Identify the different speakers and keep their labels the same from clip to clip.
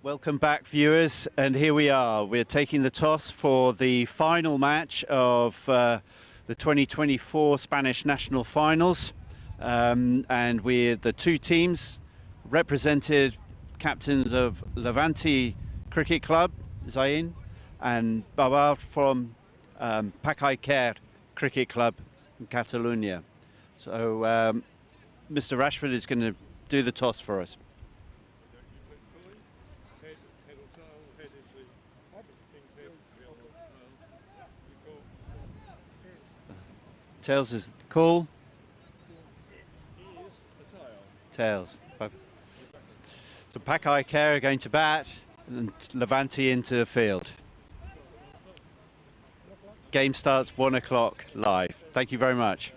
Speaker 1: Welcome back, viewers, and here we are. We're taking the toss for the final match of the 2024 Spanish National Finals, and we're the two teams represented, captains of Levante Cricket Club, Zain, and Baba from Pak-I-Care Cricket Club in Catalonia. So Mr. Rashford is going to do the toss for us. Tails is call. Tails. So Pak-I-Care are going to bat and Levante into the field. Game starts 1 o'clock live. Thank you very much.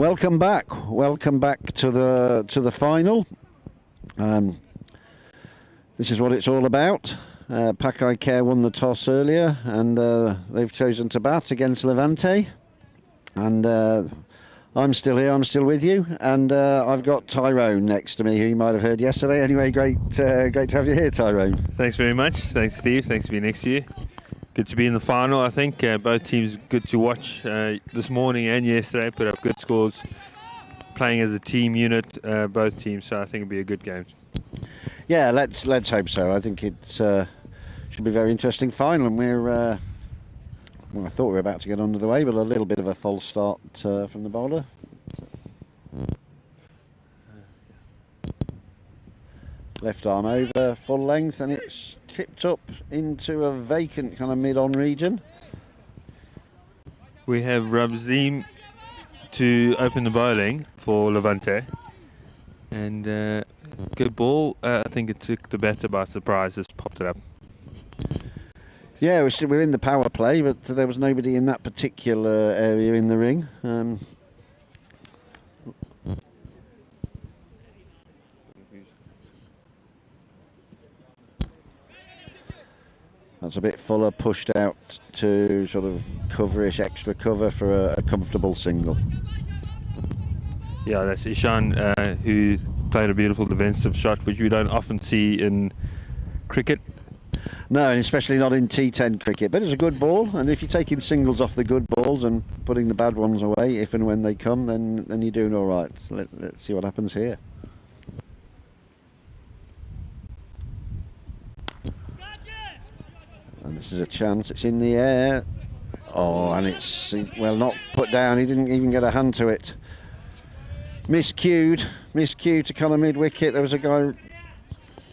Speaker 2: Welcome back to the final. This is what it's all about. Pak-I-Care won the toss earlier, and they've chosen to bat against Levante. And I'm still here, I'm still with you, and I've got Tyrone next to me, who you might have heard yesterday. Anyway, great to have you here, Tyrone.
Speaker 3: Thanks very much. Thanks, Steve. Thanks for being next to you. Good to be in the final, I think. Both teams good to watch this morning and yesterday. Put up good scores, playing as a team unit, both teams. So I think it'll be a good game.
Speaker 2: Yeah, let's hope so. I think it should be a very interesting final, and we're well, I thought we were about to get under the way, but a little bit of a false start from the bowler. Left arm over, full length, and it's tipped up into a vacant kind of mid-on region.
Speaker 3: We have Rabzim to open the bowling for Levante. And good ball. I think it took the batter by surprise, just popped it up.
Speaker 2: Yeah, we're in the power play, but there was nobody in that particular area in the ring. That's a bit fuller, pushed out to sort of coverish, extra cover for a comfortable single.
Speaker 3: Yeah, that's Ishan, who played a beautiful defensive shot, which we don't often see in cricket.
Speaker 2: No, and especially not in T10 cricket. But it's a good ball, and if you're taking singles off the good balls and putting the bad ones away, if and when they come, then you're doing all right. So let's see what happens here. And this is a chance. It's in the air. Oh, and it's, well, not put down. He didn't even get a hand to it. Miscued to kind of mid-wicket. There was a guy,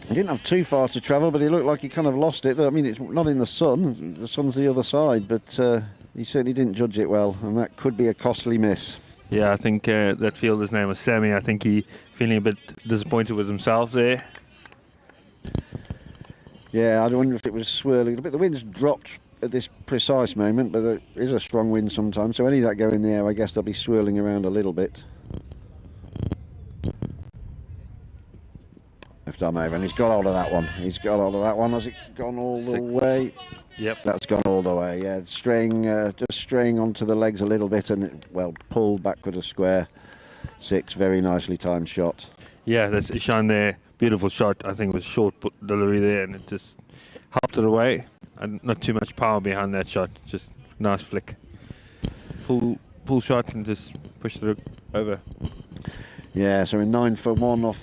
Speaker 2: he didn't have too far to travel, but he looked like he kind of lost it. I mean, it's not in the sun. The sun's the other side, but he certainly didn't judge it well, and that could be a costly miss.
Speaker 3: Yeah, I think that fielder's name was Sammy. I think he feeling a bit disappointed with himself there.
Speaker 2: Yeah, I wonder if it was swirling a bit. The wind's dropped at this precise moment, but there is a strong wind sometimes, so any of that go in the air, I guess they'll be swirling around a little bit. Left arm over, and he's got hold of that one. Has it gone all the way?
Speaker 3: Yep.
Speaker 2: That's gone all the way, yeah. Just straying onto the legs a little bit, and it, well, pulled backward a square. 6, very nicely timed shot.
Speaker 3: Yeah, that's Ishan there. Beautiful shot. I think it was short delivery there, and it just helped it away. And not too much power behind that shot. Just nice flick. Pull shot and just pushed it over.
Speaker 2: Yeah, so we're 9 for 1 off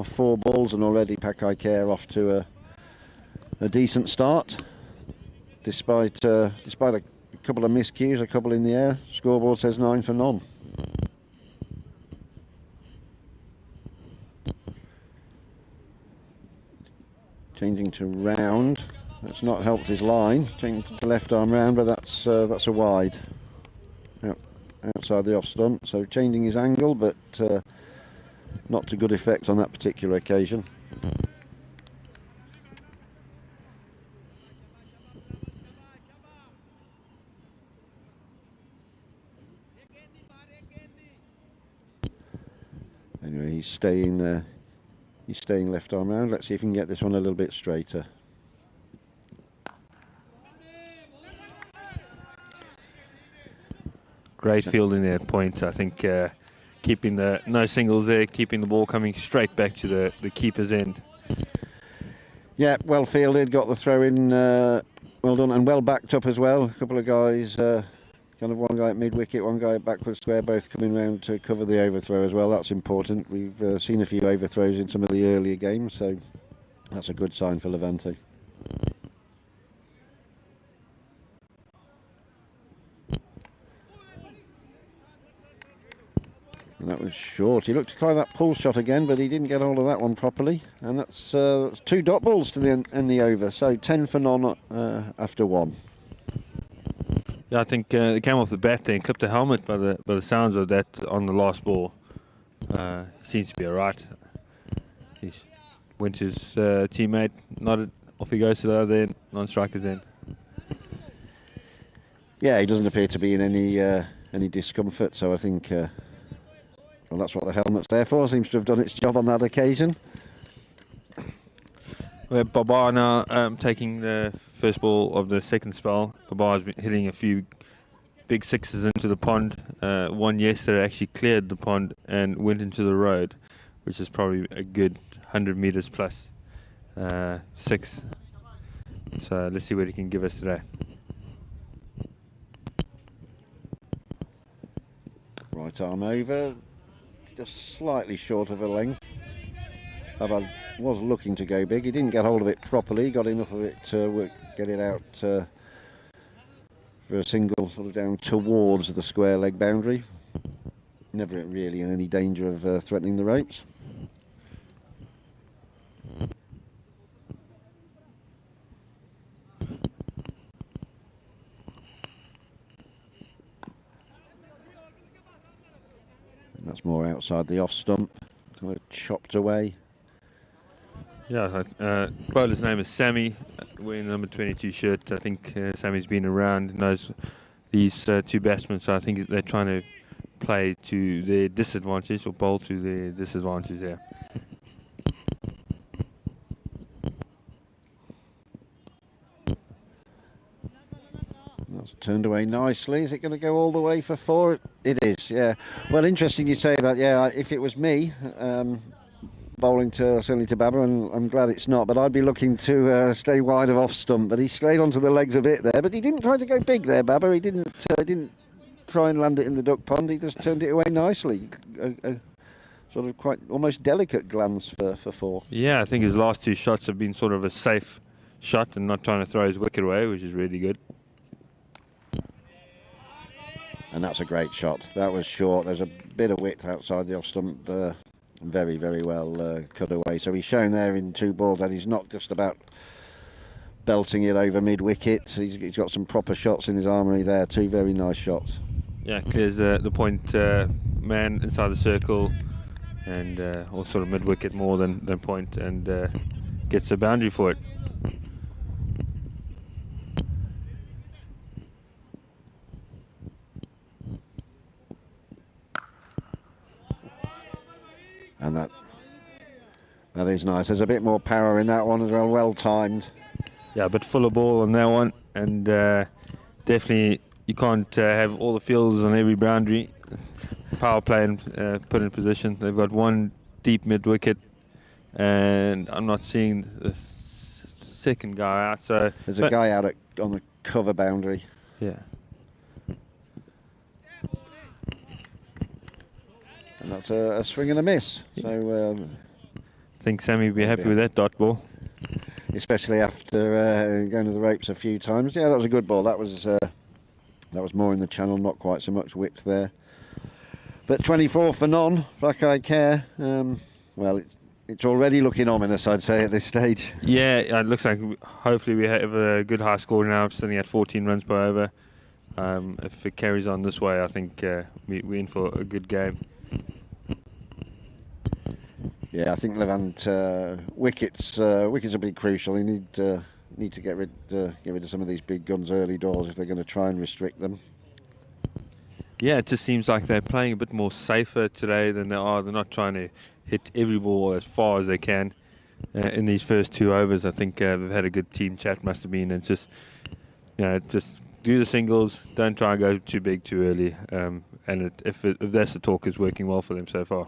Speaker 2: 4 balls, and already Pak-I-Care off to a decent start, despite a couple of miscues, a couple in the air. Scoreboard says 9 for none. Changing to round. That's not helped his line. Changing to left arm round, but that's a wide. Outside the off stump, so changing his angle, but not to good effect on that particular occasion. Anyway, he's staying left arm round. Let's see if he can get this one a little bit straighter.
Speaker 3: Great fielding there, point. I think keeping no singles there, keeping the ball coming straight back to the keeper's end.
Speaker 2: Yeah, well fielded, got the throw in, well done, and well backed up as well. A couple of guys, kind of one guy at mid-wicket, one guy at backward square, both coming round to cover the overthrow as well. That's important. We've seen a few overthrows in some of the earlier games, so that's a good sign for Levante. And that was short. He looked to try that pull shot again, but he didn't get hold of that one properly. And that's 2 dot balls to the end the over. So 10 for none after 1.
Speaker 3: Yeah, I think it came off the bat there and clipped the helmet by the sounds of that on the last ball. Seems to be alright. He went to his teammate, nodded, off he goes to the other end, non-striker's end.
Speaker 2: Yeah, he doesn't appear to be in any discomfort, so I think Well, that's what the helmet's there for. Seems to have done its job on that occasion.
Speaker 3: We're Baba now taking the first ball of the second spell. Baba's been hitting a few big sixes into the pond. One yesterday actually cleared the pond and went into the road, which is probably a good 100 meters plus six. So let's see what he can give us today.
Speaker 2: Right arm over, just slightly short of a length. Baba was looking to go big. He didn't get hold of it properly, got enough of it to get it out for a single sort of down towards the square leg boundary. Never really in any danger of threatening the ropes. And that's more outside the off stump, kind of chopped away.
Speaker 3: Yeah, bowler's name is Sammy, wearing the number 22 shirt. I think Sammy's been around, knows these two batsmen, so I think they're trying to play to their disadvantage or bowl to their disadvantage there.
Speaker 2: That's turned away nicely. Is it going to go all the way for 4? It is, yeah. Well, interesting you say that. Yeah, if it was me, bowling certainly to Baba, and I'm glad it's not, but I'd be looking to stay wide of off stump. But he stayed onto the legs a bit there, but he didn't try to go big there, Baba. He didn't try and land it in the duck pond. He just turned it away nicely. A sort of quite almost delicate glance for 4.
Speaker 3: Yeah, I think his last two shots have been sort of a safe shot and not trying to throw his wicket away, which is really good.
Speaker 2: And that's a great shot. That was short. There's a bit of width outside the off stump. Very, very well cut away. So he's shown there in 2 balls that he's not just about belting it over mid-wicket. He's got some proper shots in his armoury there. 2 very nice shots.
Speaker 3: Yeah, clears the point man inside the circle and all sort of mid-wicket more than point, and gets the boundary for it.
Speaker 2: And that is nice. There's a bit more power in that one as well. Well timed.
Speaker 3: Yeah, a bit fuller ball on that one, and definitely you can't have all the fields on every boundary. Power play and put in position. They've got one deep mid wicket, and I'm not seeing the second guy out. So
Speaker 2: there's a guy out on the cover boundary.
Speaker 3: Yeah.
Speaker 2: And that's a swing and a miss. So
Speaker 3: I think Sammy would be happy with that dot ball.
Speaker 2: Especially after going to the ropes a few times. Yeah, that was a good ball. That was more in the channel, not quite so much width there. But 24 for none, Pak-I-Care. Well, it's already looking ominous, I'd say, at this stage.
Speaker 3: Yeah, it looks like hopefully we have a good high score now, sitting at 14 runs per over. If it carries on this way, I think we're in for a good game.
Speaker 2: Yeah, I think Levante wickets will be crucial. They need to get rid of some of these big guns early doors if they're going to try and restrict them.
Speaker 3: Yeah, it just seems like they're playing a bit more safer today than they are. They're not trying to hit every ball as far as they can in these first 2 overs. I think they've had a good team chat, must have been, and just just do the singles. Don't try and go too big too early. And if that's the talk, is working well for them so far.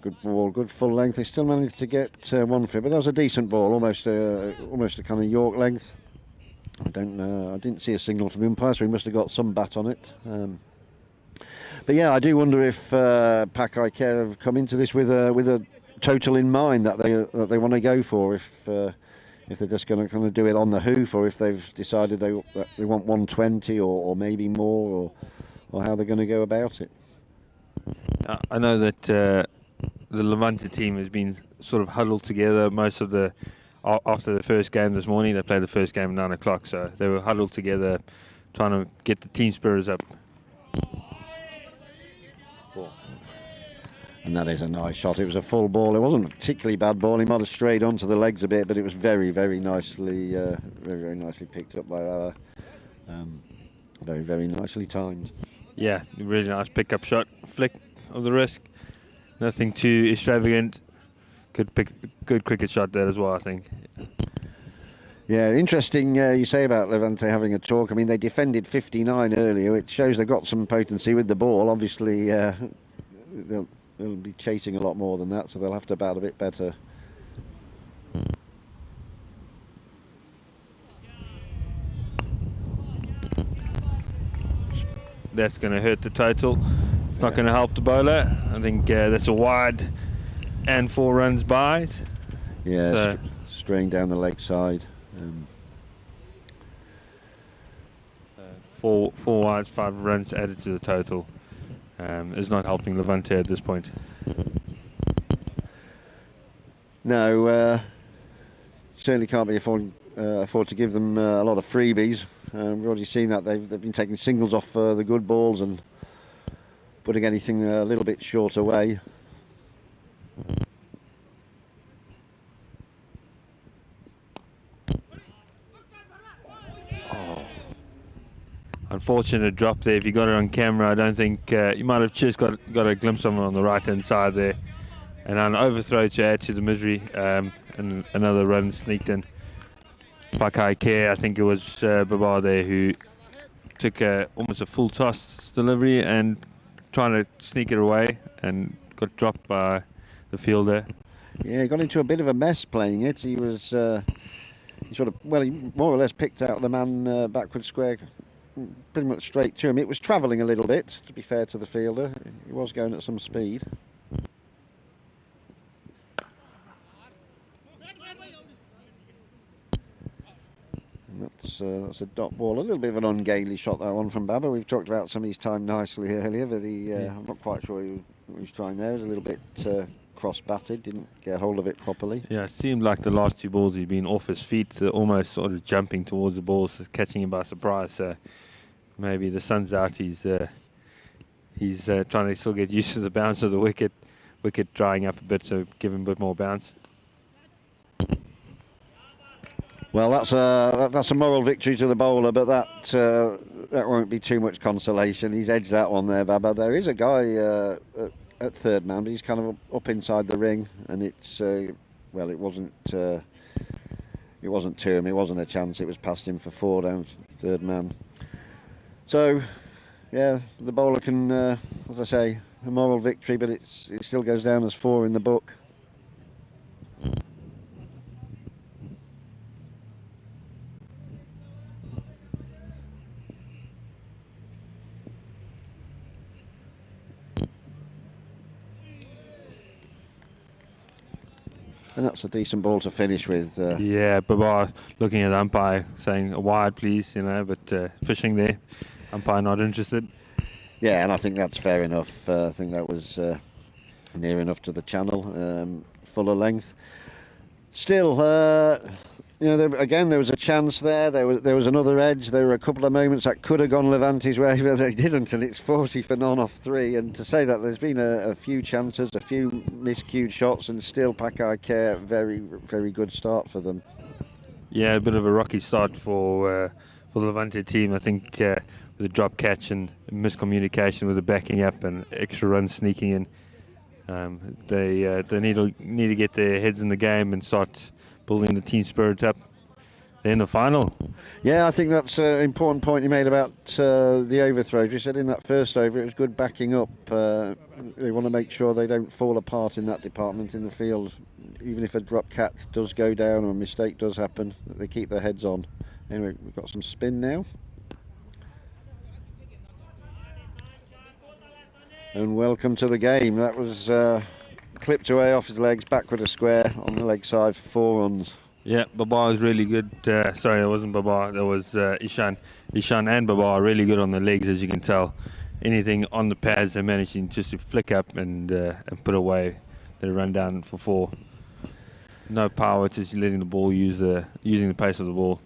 Speaker 2: Good ball, good full length. They still managed to get one for it, but that was a decent ball, almost a kind of York length. I didn't see a signal from the umpire, so he must have got some bat on it. But yeah, I do wonder if Pak-I-Care have come into this with a total in mind that they want to go for. If they're just going to kind of do it on the hoof, or if they've decided they want 120 or maybe more, or how they're going to go about it.
Speaker 3: I know that the Levante team has been sort of huddled together most of after the first game this morning. They played the first game at 9 o'clock, so they were huddled together trying to get the team spirits up.
Speaker 2: And that is a nice shot. It was a full ball. It wasn't a particularly bad ball. He might have strayed onto the legs a bit, but it was very, very nicely, very, very nicely picked up by Very, very nicely timed.
Speaker 3: Yeah, really nice pickup shot, flick of the wrist. Nothing too extravagant. Good cricket shot there as well, I think.
Speaker 2: Yeah, interesting you say about Levante having a talk. I mean, they defended 59 earlier. It shows they've got some potency with the ball. Obviously, they'll be chasing a lot more than that, so they'll have to bat a bit better.
Speaker 3: That's going to hurt the total. It's not going to help the bowler. I think that's a wide and 4 runs by.
Speaker 2: Yeah,
Speaker 3: so
Speaker 2: straying down the leg side.
Speaker 3: Four wides, 5 runs added to the total. Is not helping Levante at this point.
Speaker 2: No, certainly can't be afford to give them a lot of freebies. We've already seen that they've been taking singles off the good balls and putting anything a little bit short away.
Speaker 3: Unfortunate drop there. If you got it on camera, I don't think you might have just got a glimpse of it on the right hand side there. And an overthrow to add to the misery, and another run sneaked in. Pak-I-Care, I think it was Babar there who took almost a full toss delivery and trying to sneak it away and got dropped by the fielder.
Speaker 2: Yeah, he got into a bit of a mess playing it. He was he more or less picked out the man backward square pretty much straight to him. It was travelling a little bit, to be fair to the fielder. He was going at some speed. That's a dot ball. A little bit of an ungainly shot, that one from Baba. We've talked about some of his time nicely earlier, but I'm not quite sure what he was trying there. It was a little bit cross-batted, didn't get hold of it properly.
Speaker 3: Yeah, it seemed like the last 2 balls he'd been off his feet, almost sort of jumping towards the balls, catching him by surprise. So maybe the sun's out. He's trying to still get used to the bounce of the wicket drying up a bit, so give him a bit more bounce.
Speaker 2: Well, that's a moral victory to the bowler, but that won't be too much consolation. He's edged that one there, Baba. There is a guy at third man, but he's kind of up inside the ring, and it's well, it wasn't to him. It wasn't a chance. It was past him for 4 down third man. So, yeah, the bowler can, as I say, a moral victory, but it still goes down as 4 in the book. And that's a decent ball to finish with.
Speaker 3: Yeah, Babar looking at the umpire saying a wide please, but fishing there. Umpire not interested.
Speaker 2: Yeah, and I think that's fair enough. I think that was near enough to the channel, fuller length. Still, there was a chance there. There was another edge. There were a couple of moments that could have gone Levante's way, but they didn't, and it's 40 for none off 3. And to say that there's been a few chances, a few miscued shots, and still Pak-I-Care, very, very good start for them.
Speaker 3: Yeah, a bit of a rocky start for the Levante team. I think with the drop catch and miscommunication with the backing up and extra runs sneaking in, they need to get their heads in the game and start building the team spirit up. They're in the final.
Speaker 2: Yeah, I think that's an important point you made about the overthrows. You said in that first over it was good backing up. They want to make sure they don't fall apart in that department in the field. Even if a drop catch does go down or a mistake does happen, they keep their heads on. Anyway, we've got some spin now. And welcome to the game. That was clipped away off his legs, backward a square on the leg side for 4 runs.
Speaker 3: Yeah, Babar was really good. Sorry, it wasn't Babar. That was Ishan. Ishan and Babar are really good on the legs, as you can tell. Anything on the pads, they're managing just to flick up and put away. They run down for 4. No power, just letting the ball using the pace of the ball.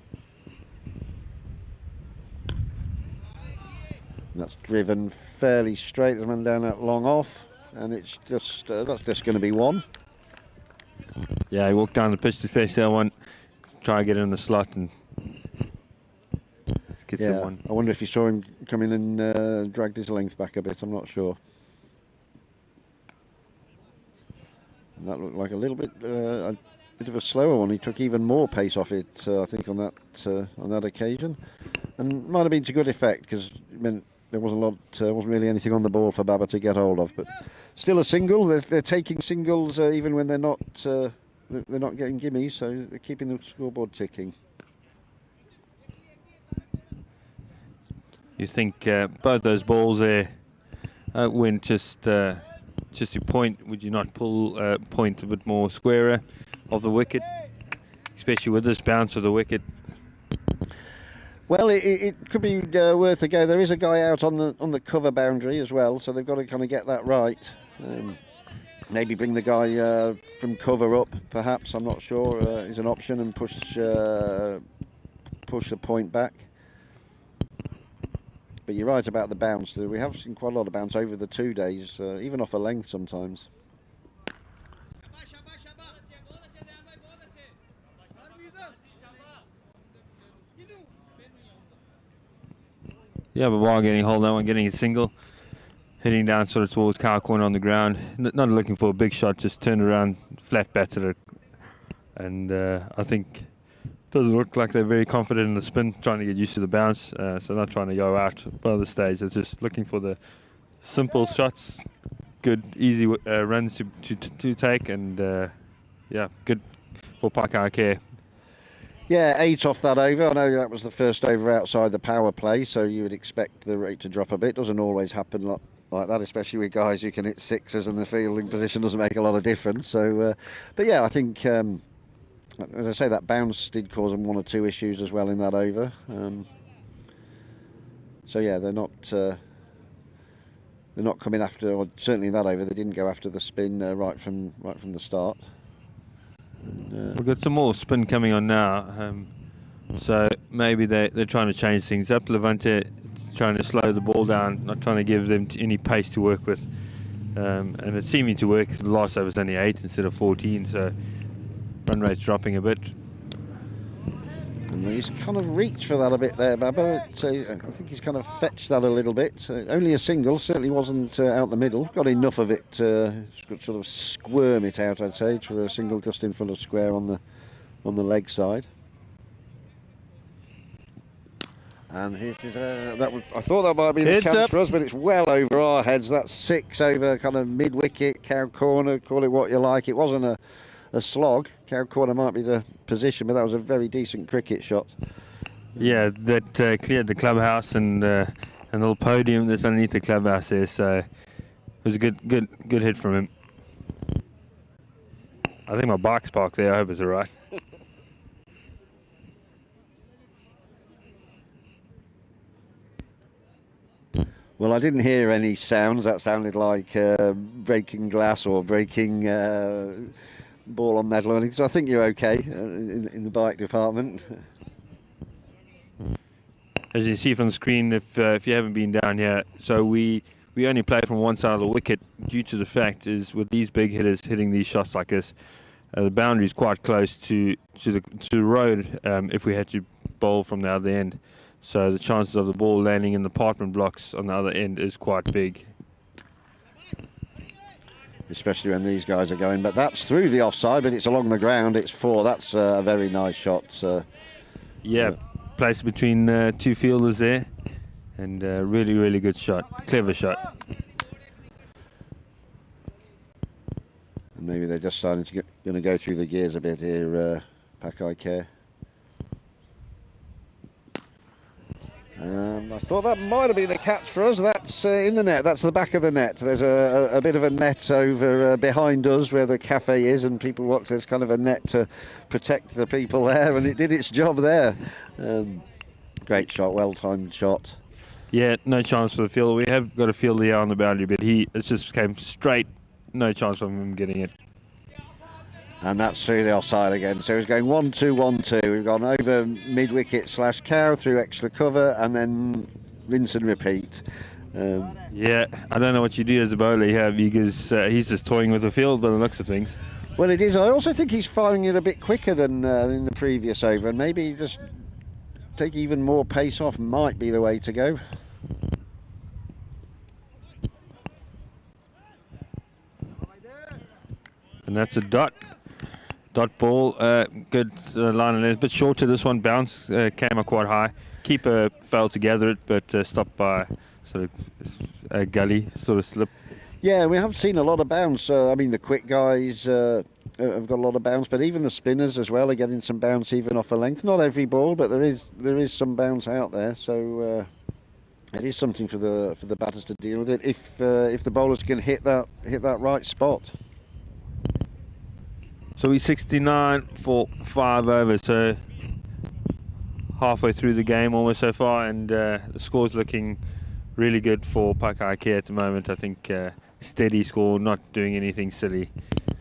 Speaker 2: That's driven fairly straight. It's run down that long off, and it's just that's just going to be 1.
Speaker 3: Yeah, he walked down the pitch to face that one, try and get it in the slot and gets
Speaker 2: Yeah,
Speaker 3: the one.
Speaker 2: I wonder if you saw him come in and dragged his length back a bit. I'm not sure. And that looked like a little bit a bit of a slower one. He took even more pace off it, I think, on that occasion, and might have been to good effect because it meant there wasn't really anything on the ball for Baba to get hold of. But still a single. They're taking singles even when they're not getting gimmies, so they're keeping the scoreboard ticking.
Speaker 3: You think both those balls there went just to point? Would you not pull point a bit more squarer of the wicket, especially with this bounce of the wicket?
Speaker 2: Well, it could be worth a go. There is a guy out on the cover boundary as well, so they've got to kind of get that right. Maybe bring the guy from cover up, perhaps. I'm not sure. Is an option, and push the point back. But you're right about the bounce. We have seen quite a lot of bounce over the 2 days, even off a length sometimes.
Speaker 3: Yeah, but while getting hold of that one, getting a single, heading down sort of towards cow corner on the ground, not looking for a big shot, just turned around, flat batted it, and I think doesn't look like they're very confident in the spin, trying to get used to the bounce, so not trying to go out by the stage. They're just looking for the simple shots, good easy runs to take, and yeah, good for Pak-I-Care.
Speaker 2: Yeah, 8 off that over. I know that was the first over outside the power play, so you would expect the rate to drop a bit. Doesn't always happen like that, especially with guys who can hit sixes, and the fielding position doesn't make a lot of difference. So, but yeah, I think, as I say, that bounce did cause them 1 or 2 issues as well in that over. So yeah, they're not coming after, or certainly in that over, they didn't go after the spin right from the start.
Speaker 3: We've got some more spin coming on now, so maybe they're trying to change things up. Levante trying to slow the ball down, not trying to give them any pace to work with, and it's seeming to work. The last over was only 8 instead of 14, so run rate's dropping a bit.
Speaker 2: And he's kind of reached for that a bit there, Baba. So I think he's kind of fetched that a little bit. Only a single, certainly wasn't out the middle. Got enough of it to sort of squirm it out, I'd say, for a single just in front of square on the leg side. And here's I thought that might have been a chance for us, but it's well over our heads. That's 6 over kind of mid-wicket, cow corner, call it what you like. It wasn't a slog. Cow corner might be the position, but that was a very decent cricket shot.
Speaker 3: Yeah, that cleared the clubhouse and a little podium that's underneath the clubhouse there, so it was a good hit from him. I think my bike's parked there. I hope it's all right.
Speaker 2: Well, I didn't hear any sounds. That sounded like breaking glass or breaking ball on metal or anything. So I think you're okay in the bike department.
Speaker 3: As you see from the screen, if you haven't been down here, so we only play from one side of the wicket due to the fact is with these big hitters hitting these shots like this, the boundary is quite close to the road if we had to bowl from the other end. So the chances of the ball landing in the apartment blocks on the other end is quite big.
Speaker 2: Especially when these guys are going. But that's through the offside, but it's along the ground. It's 4. That's a very nice shot.
Speaker 3: Yeah, placed between 2 fielders there. And really, really good shot. Clever shot.
Speaker 2: And maybe they're just starting to going to go through the gears a bit here, Pak-I-Care. I thought that might have been a catch for us. That's in the net. That's the back of the net. There's a bit of a net over behind us where the cafe is, and people watch. There's kind of a net to protect the people there, and it did its job there. Great shot, well-timed shot.
Speaker 3: Yeah, no chance for the fielder. We have got a fielder here on the boundary, but it just came straight. No chance of him getting it.
Speaker 2: And that's through the offside again. So he's going 1-2, 1-2. We've gone over mid-wicket / cow through extra cover and then rinse and repeat.
Speaker 3: Yeah, I don't know what you do as a bowler here because he's just toying with the field by the looks of things.
Speaker 2: Well, it is. I also think he's firing it a bit quicker than in the previous over, and maybe just take even more pace off might be the way to go.
Speaker 3: And that's a dot ball. Good line and a bit shorter. This one bounce came up quite high. Keeper failed to gather it, but stopped by sort of a gully sort of slip.
Speaker 2: Yeah, we have seen a lot of bounce. I mean, the quick guys have got a lot of bounce, but even the spinners as well are getting some bounce even off a length. Not every ball, but there is some bounce out there. So it is something for the batters to deal with it if the bowlers can hit that right spot.
Speaker 3: So we're 69 for 5 overs. So halfway through the game almost so far, and the score's looking really good for Pak-I-Care at the moment. I think steady score, not doing anything silly.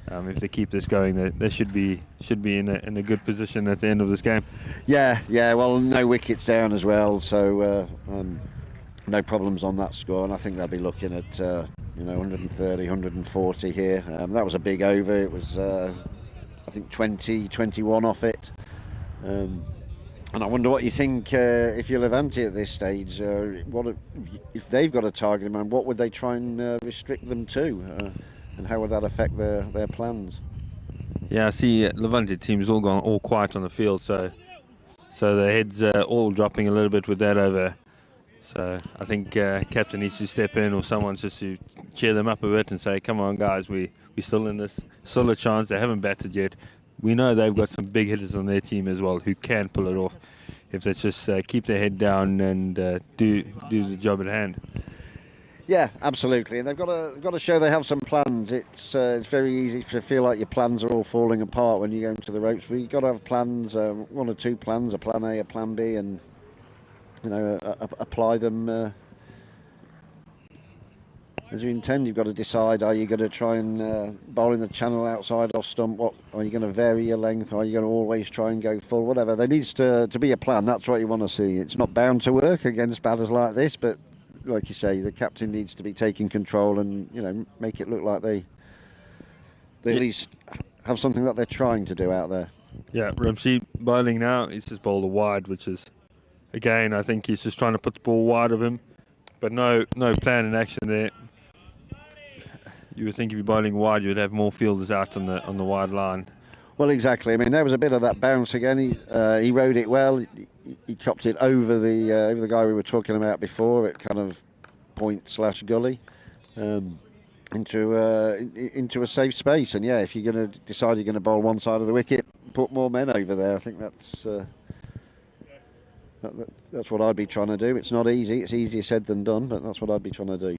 Speaker 3: If they keep this going, they should be in a good position at the end of this game.
Speaker 2: Yeah. Well, no wickets down as well, so no problems on that score. And I think they'll be looking at 130, 140 here. That was a big over. It was I think 20, 21 off it. And I wonder what you think if you're Levante at this stage. If they've got a target in mind, what would they try and restrict them to, and how would that affect their plans?
Speaker 3: Yeah, I see Levante teams all gone all quiet on the field, so their heads all dropping a little bit with that over. So I think captain needs to step in, or someone just to cheer them up a bit and say, "Come on, guys, we're still in this, still a chance. They haven't batted yet." We know they've got some big hitters on their team as well who can pull it off if they just keep their head down and do the job at hand.
Speaker 2: Yeah, absolutely, and they've got to show they have some plans. It's very easy to feel like your plans are all falling apart when you go into the ropes. But you've got to have plans, one or two plans, a plan A, a plan B, and apply them as you intend. You've got to decide: are you going to try and bowl in the channel outside off stump? What are you going to vary your length? Are you going to always try and go full? Whatever. There needs to be a plan. That's what you want to see. It's not bound to work against batters like this, but like you say, the captain needs to be taking control and make it look like they at least have something that they're trying to do out there.
Speaker 3: Yeah, Ramsey bowling now. He's just bowled a wide, which is, again, I think he's just trying to put the ball wide of him, but no plan in action there. You would think if you're bowling wide, you'd have more fielders out on the wide line.
Speaker 2: Well, exactly. I mean, there was a bit of that bounce again. He rode it well. He chopped it over the guy we were talking about before at kind of point/gully into a safe space. And yeah, if you're going to decide you're going to bowl one side of the wicket, put more men over there. I think that's what I'd be trying to do. It's not easy. It's easier said than done, but that's what I'd be trying to do.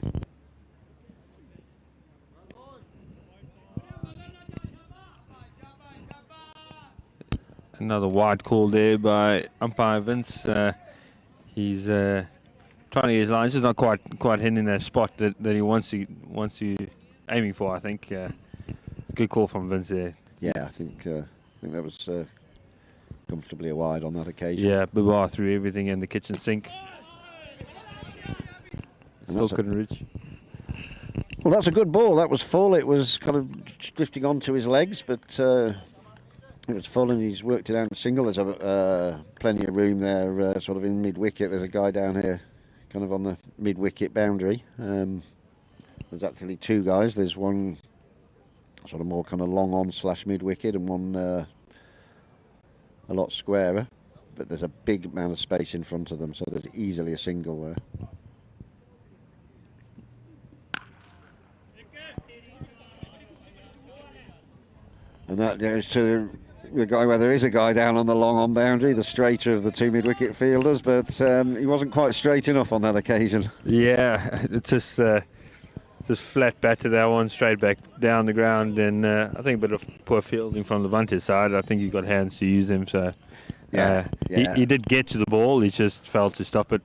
Speaker 3: Another wide call there by umpire Vince. He's trying to get his line. He's just not quite hitting that spot that he wants to aiming for. I think good call from Vince there.
Speaker 2: Yeah, I think that was comfortably a wide on that occasion.
Speaker 3: Yeah, Bubar threw everything in the kitchen sink. Still couldn't reach.
Speaker 2: Well, that's a good ball. That was full. It was kind of drifting onto his legs, but it was full, and he's worked it out single. There's plenty of room there, sort of in mid-wicket. There's a guy down here, kind of on the mid-wicket boundary. There's actually two guys. There's one sort of more kind of long on / mid-wicket, and one a lot squarer. But there's a big amount of space in front of them, so there's easily a single there. And that goes to the guy where there is a guy down on the long on boundary, the straighter of the two mid-wicket fielders, but he wasn't quite straight enough on that occasion.
Speaker 3: Yeah, it's just flat batted that one straight back down the ground, and I think a bit of poor fielding from Levante's side. I think he got hands to use them, so he did get to the ball. He just failed to stop it.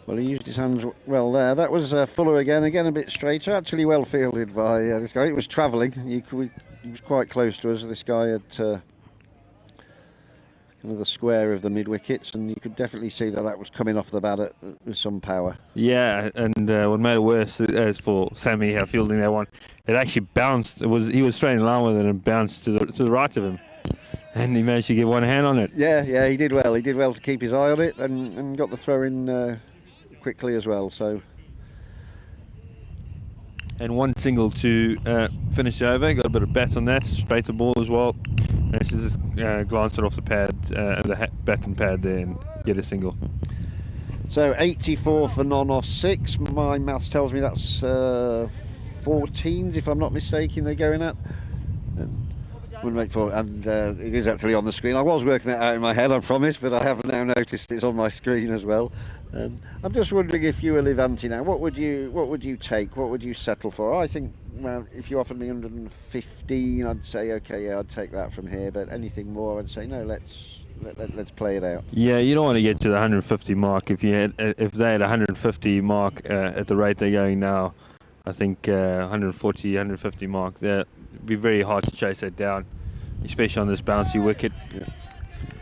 Speaker 2: Well, he used his hands well there. That was Fuller again a bit straighter. Actually well fielded by this guy. It was travelling. He was quite close to us. This guy had kind of the square of the mid wickets, and you could definitely see that was coming off the bat with some power.
Speaker 3: Yeah, and what made it worse as for Sammy fielding that one, it actually bounced. He was straight in line with it and bounced to the right of him, and he managed to get one hand on it.
Speaker 2: Yeah, he did well. He did well to keep his eye on it and got the throw in quickly as well. So.
Speaker 3: And one single to finish over. Got a bit of bat on that, straight to ball as well. Managed to just glance it off the pad, the bat and pad there, and get a single.
Speaker 2: So 84 for non-off 6. My maths tells me that's 14s, if I'm not mistaken, they're going at. Wouldn't make four, and it is actually on the screen. I was working it out in my head, I promise, but I have now noticed it's on my screen as well. I'm just wondering, if you were Levante now, what would you take? What would you settle for? I think, well, if you offered me 115, I'd say okay, yeah, I'd take that from here. But anything more, I'd say no. Let's play it out.
Speaker 3: Yeah, you don't want to get to the 150 mark. If they had 150 mark at the rate they're going now, I think 140, 150 mark, it'd be very hard to chase that down, especially on this bouncy wicket.
Speaker 2: Yeah.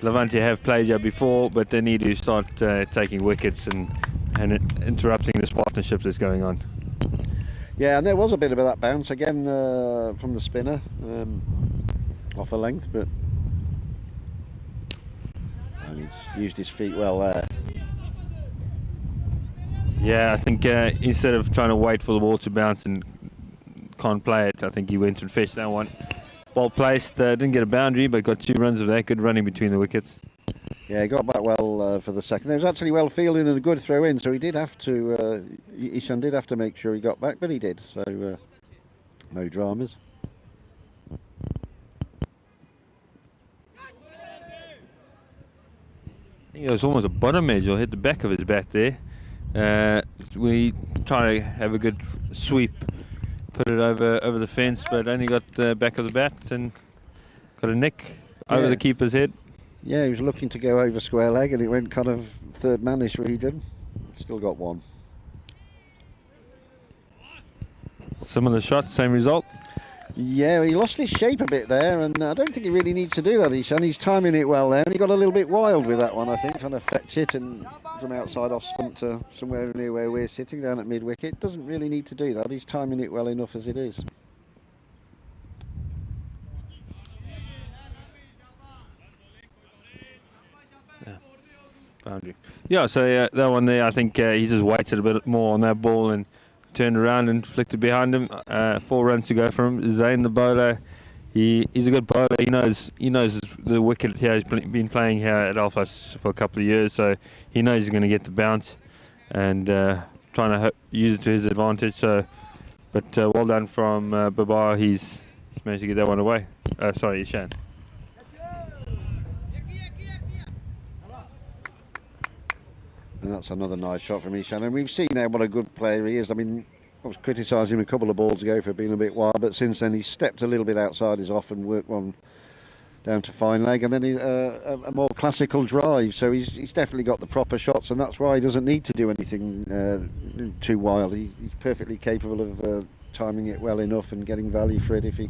Speaker 3: Levante have played here before, but they need to start taking wickets and interrupting this partnership that's going on.
Speaker 2: Yeah, and there was a bit of that bounce again from the spinner off a length, but and he's used his feet well there.
Speaker 3: Yeah, I think instead of trying to wait for the ball to bounce and can't play it, I think he went and fetched that one. Ball placed, didn't get a boundary, but got 2 runs of that. Good running between the wickets.
Speaker 2: Yeah, he got back well for the second. There was actually well fielding and a good throw in, so he did have to. Ishan did have to make sure he got back, but he did. So no dramas.
Speaker 3: I think it was almost a bottom edge, or hit the back of his bat there. We try to have a good sweep, put it over the fence, but only got the back of the bat and got a nick over the keeper's head. Yeah,
Speaker 2: he was looking to go over square leg, and it went kind of third manish where he did. Still got one.
Speaker 3: Similar shot, same result.
Speaker 2: Yeah, he lost his shape a bit there, and I don't think he really needs to do that, Ishan. He's timing it well there, and he got a little bit wild with that one, I think, trying to fetch it and from outside off stump to somewhere near where we're sitting down at mid-wicket. Doesn't really need to do that. He's timing it well enough as it is.
Speaker 3: Yeah, boundary. Yeah, so that one there, I think he just waited a bit more on that ball and turned around and flicked it behind him. 4 runs to go for him. Zayn, the bowler, he's a good bowler. He knows the wicket here. He's been playing here at Alphas for a couple of years, so he knows he's going to get the bounce and trying to use it to his advantage. So, but well done from Babar. He's managed to get that one away. Sorry, Ishan.
Speaker 2: And that's another nice shot from Ishan. And we've seen there what a good player he is. I mean, I was criticising him a couple of balls ago for being a bit wild, but since then he's stepped a little bit outside his off and worked one down to fine leg, and then a more classical drive. So he's definitely got the proper shots, and that's why he doesn't need to do anything too wild. He's perfectly capable of timing it well enough and getting value for it if he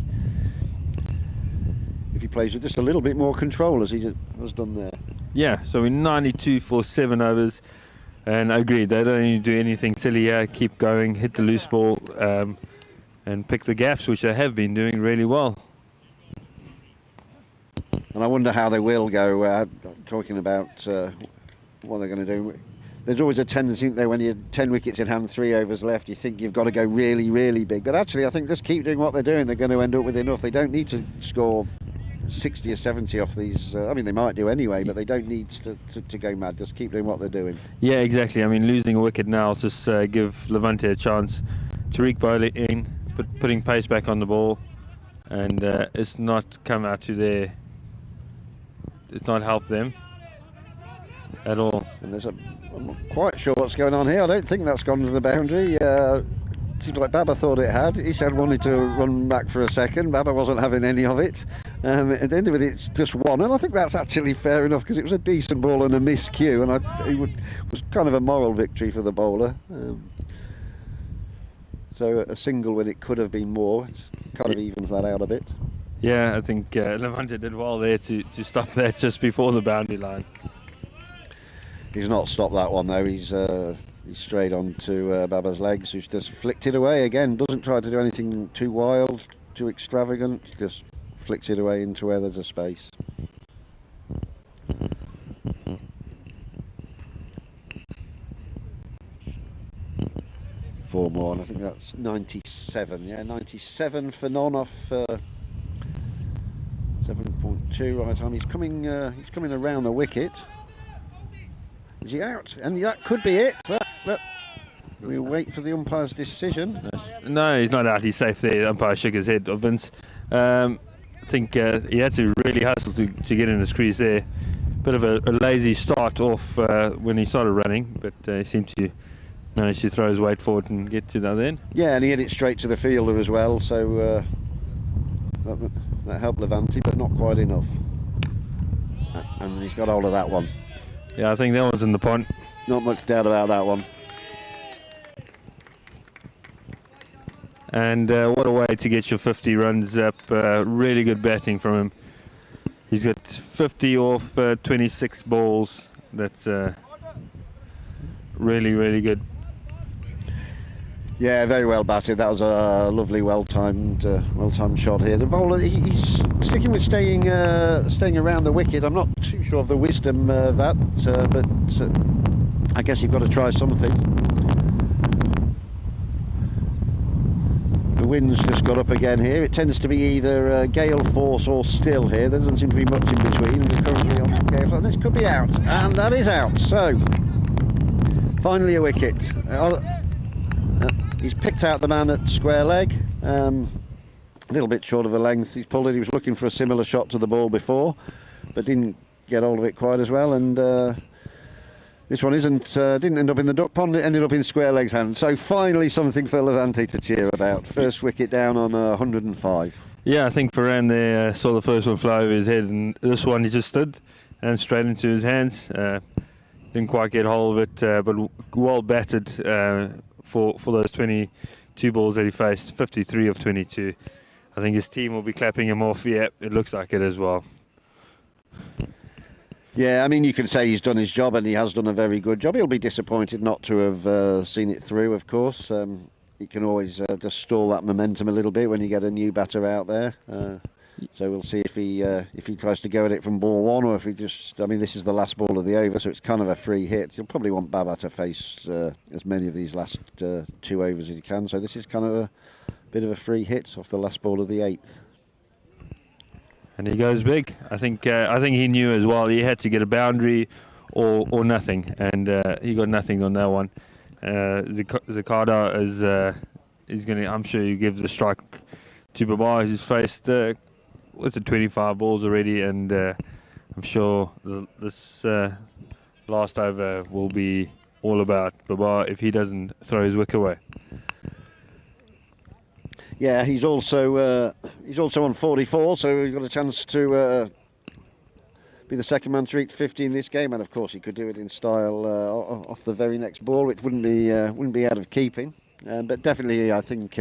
Speaker 2: plays with just a little bit more control, as he has done there.
Speaker 3: Yeah, so we're 92 for 7 overs. And I agree, they don't need to do anything silly here. Keep going, hit the loose ball, and pick the gaps, which they have been doing really well.
Speaker 2: And I wonder how they will go, talking about what they're going to do. There's always a tendency, though, when you're 10 wickets in hand, 3 overs left, you think you've got to go really, really big. But actually, I think just keep doing what they're doing. They're going to end up with enough. They don't need to score 60 or 70 off these. I mean, they might do anyway, but they don't need to go mad. Just keep doing what they're doing.
Speaker 3: Yeah, exactly. I mean, losing a wicket now will just give Levante a chance. Tariq bowling in, putting pace back on the ball, and it's not come out to their. It's not helped them at all.
Speaker 2: And I'm not quite sure what's going on here. I don't think that's gone to the boundary. Seems like Baba thought it had. Ishad wanted to run back for a second. Baba wasn't having any of it. At the end of it, it's just one. And I think that's actually fair enough, because it was a decent ball and a miscue. And it was kind of a moral victory for the bowler. So a single when it could have been more. It kind of evens that out a bit.
Speaker 3: Yeah, I think Levante did well there to stop that just before the boundary line.
Speaker 2: He's not stopped that one though. He's straight on to Baba's legs, who's just flicked it away again. Doesn't try to do anything too wild, too extravagant. Just flicks it away into where there's a space. Four more, and I think that's 97. Yeah, 97 for none off 7.2 right time. He's coming around the wicket. Is he out? And that could be it. But we'll wait for the umpire's decision.
Speaker 3: No, he's not out. He's safe there. The umpire shook his head, Vince. I think he had to really hustle to get in the crease there. Bit of a lazy start off when he started running, but he seemed to manage to throw his weight forward and get to the other end.
Speaker 2: Yeah, and he hit it straight to the fielder as well, so that helped Levante, but not quite enough. And he's got hold of that one.
Speaker 3: Yeah, I think that was in the pond.
Speaker 2: Not much doubt about that one.
Speaker 3: And what a way to get your 50 runs up. Really good batting from him. He's got 50 off 26 balls. That's really, really good.
Speaker 2: Yeah, very well batted. That was a lovely, well-timed shot here. The bowler, he's sticking with staying around the wicket. I'm not too sure of the wisdom of that, but I guess you've got to try something. The wind's just got up again here. It tends to be either gale force or still here. There doesn't seem to be much in between. We're currently on gale force. This could be out, and that is out. So, finally a wicket. He's picked out the man at square leg, a little bit short of a length. He's pulled it. He was looking for a similar shot to the ball before, but didn't get hold of it quite as well. And this one didn't end up in the duck pond. It ended up in square leg's hand. So finally something for Levante to cheer about. First wicket down on 105.
Speaker 3: Yeah, I think Ferran there saw the first one fly over his head, and this one he just stood and straight into his hands. Didn't quite get hold of it, but well batted. For those 22 balls that he faced, 53 of 22. I think his team will be clapping him off. Yeah, it looks like it as well.
Speaker 2: Yeah, I mean, you can say he's done his job, and he has done a very good job. He'll be disappointed not to have seen it through, of course. He can always just stall that momentum a little bit when you get a new batter out there. So we'll see if he tries to go at it from ball one, or if he just... I mean, this is the last ball of the over, so it's kind of a free hit. You'll probably want Baba to face as many of these last 2 overs as he can. So this is kind of a bit of a free hit off the last ball of the 8th.
Speaker 3: And he goes big. I think he knew as well. He had to get a boundary or nothing, and he got nothing on that one. Zakada is going to... I'm sure he gives the strike to Baba. He's faced... what's it, 25 balls already, and I'm sure this last over will be all about Baba if he doesn't throw his wicket away.
Speaker 2: Yeah, he's also on 44, so he's got a chance to be the second man to reach 50 in this game, and of course he could do it in style off the very next ball, which wouldn't be out of keeping. But definitely, I think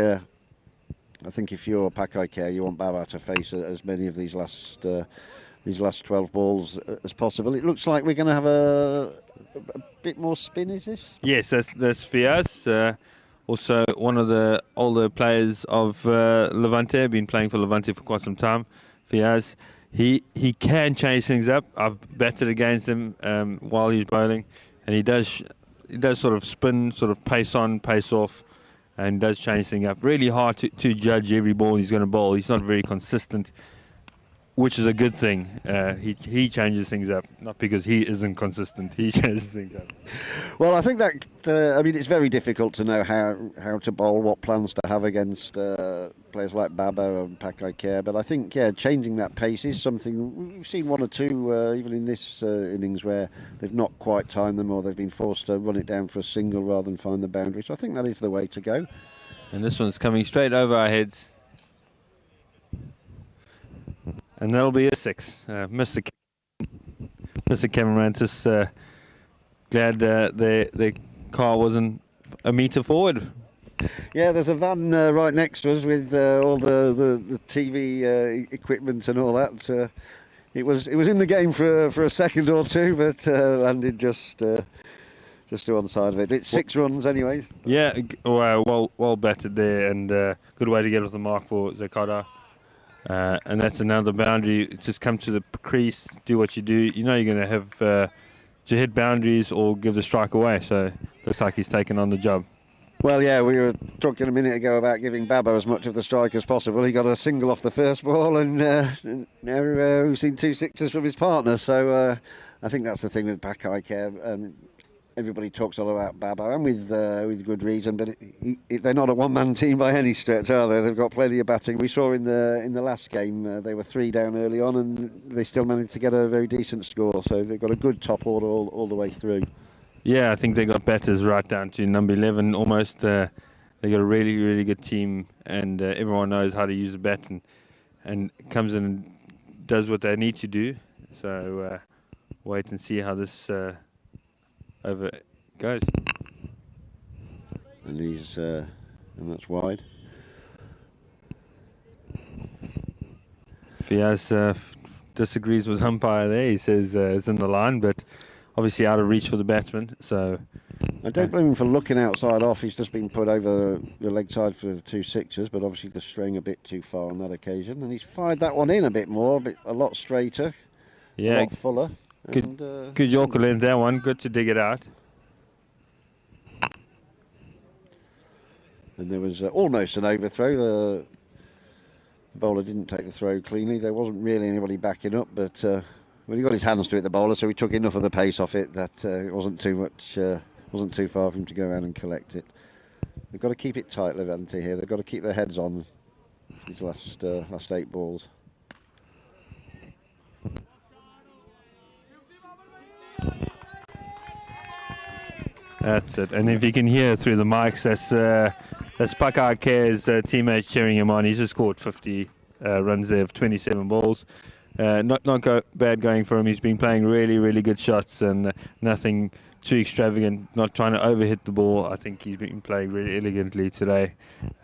Speaker 2: if you're Pak-I-Care, you want Baba to face as many of these last 12 balls as possible. It looks like we're going to have a bit more spin, is this?
Speaker 3: Yes, that's Fiaz. Also, one of the older players of Levante, been playing for Levante for quite some time. Fiaz, he can change things up. I've batted against him while he's bowling, and he does sort of spin, sort of pace on, pace off, and does change things up. Really hard to judge every ball he's going to bowl. He's not very consistent, which is a good thing. He changes things up, not because he isn't consistent. He changes things up.
Speaker 2: Well, I think that I mean, it's very difficult to know how to bowl, what plans to have against players like Baba and Pak-I-Care. But I think changing that pace is something we've seen one or two even in this innings where they've not quite timed them, or they've been forced to run it down for a single rather than find the boundary. So I think that is the way to go.
Speaker 3: And this one's coming straight over our heads. And that'll be a 6. Mr. Cameraman, just glad their car wasn't a metre forward.
Speaker 2: Yeah, there's a van right next to us with all the TV equipment and all that. It was in the game for a second or two, but landed just to one side of it. It's 6 runs anyway.
Speaker 3: Yeah, well batted there, and good way to get off the mark for Zakada. And that's another boundary. Just come to the crease, do what you do. You know you're going to have to hit boundaries or give the strike away. So looks like he's taken on the job.
Speaker 2: Well, yeah, we were talking a minute ago about giving Babbo as much of the strike as possible. He got a single off the first ball, and now we've seen 2 sixes from his partner. So I think that's the thing with Pak-I-Care. Everybody talks all about Babbo, and with good reason. But they're not a one-man team by any stretch, are they? They've got plenty of batting. We saw in the last game they were 3 down early on, and they still managed to get a very decent score. So they've got a good top order all the way through.
Speaker 3: Yeah, I think they got batters right down to number 11 almost. They got a really, really good team, and everyone knows how to use the bat and comes in and does what they need to do. So wait and see how this over goes.
Speaker 2: And that's wide.
Speaker 3: Fiaz disagrees with umpire there. He says it's in the line, but obviously out of reach for the batsman. So
Speaker 2: I don't blame him for looking outside off. He's just been put over the leg side for 2 sixes, but obviously the string a bit too far on that occasion. And he's fired that one in a bit more, a lot straighter, a lot fuller.
Speaker 3: Good Yorker length that one. Good to dig it out.
Speaker 2: And there was almost an overthrow. The bowler didn't take the throw cleanly. There wasn't really anybody backing up, but well, he got his hands to it, the bowler, so he took enough of the pace off it that it wasn't too much, wasn't too far for him to go around and collect it. They've got to keep it tight, Levante here. They've got to keep their heads on these last 8 balls.
Speaker 3: That's it. And if you can hear through the mics, that's Pak-I-Care's teammates cheering him on. He's just scored 50 runs there of 27 balls. Not bad going for him. He's been playing really, really good shots and nothing too extravagant, not trying to overhit the ball. I think he's been playing really elegantly today.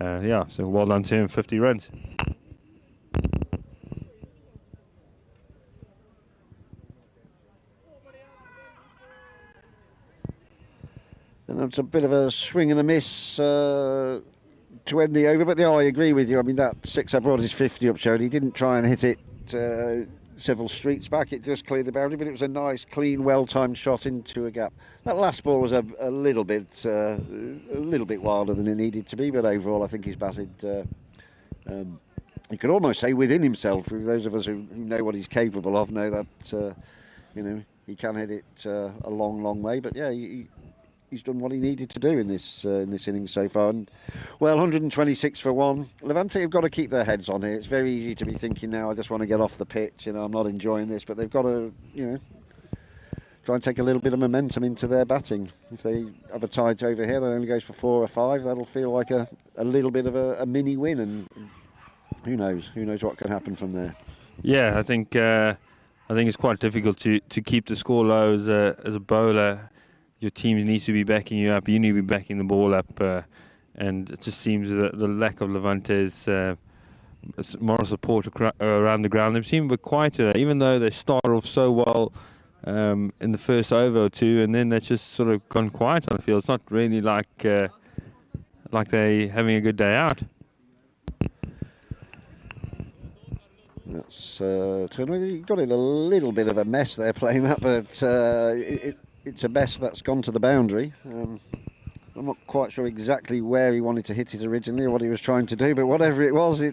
Speaker 3: Yeah, so well done to him, 50 runs.
Speaker 2: And that's a bit of a swing and a miss to end the over. But I agree with you. I mean, that 6 I brought his 50 up showed he didn't try and hit it several streets back. It just cleared the boundary, but it was a nice, clean, well-timed shot into a gap. That last ball was a little bit wilder than it needed to be. But overall, I think he's batted. You could almost say within himself. Those of us who know what he's capable of know that he can hit it a long, long way. But yeah, he's done what he needed to do in this innings so far. And, well, 126 for 1. Levante have got to keep their heads on here. It's very easy to be thinking now, I just want to get off the pitch. I'm not enjoying this. But they've got to, try and take a little bit of momentum into their batting. If they have a tie over here that only goes for 4 or 5, that'll feel like a little bit of a mini win. And who knows what can happen from there.
Speaker 3: Yeah, I think it's quite difficult to keep the score low as a bowler. Your team needs to be backing you up. You need to be backing the ball up, and it just seems that the lack of Levante's moral support around the ground. They seem a bit quieter, even though they started off so well in the first over or 2, and then they've just sort of gone quiet on the field. It's not really like they're having a good day out.
Speaker 2: That's you got in a little bit of a mess there playing that, but it's a mess that's gone to the boundary. I'm not quite sure exactly where he wanted to hit it originally or what he was trying to do, but whatever it was, he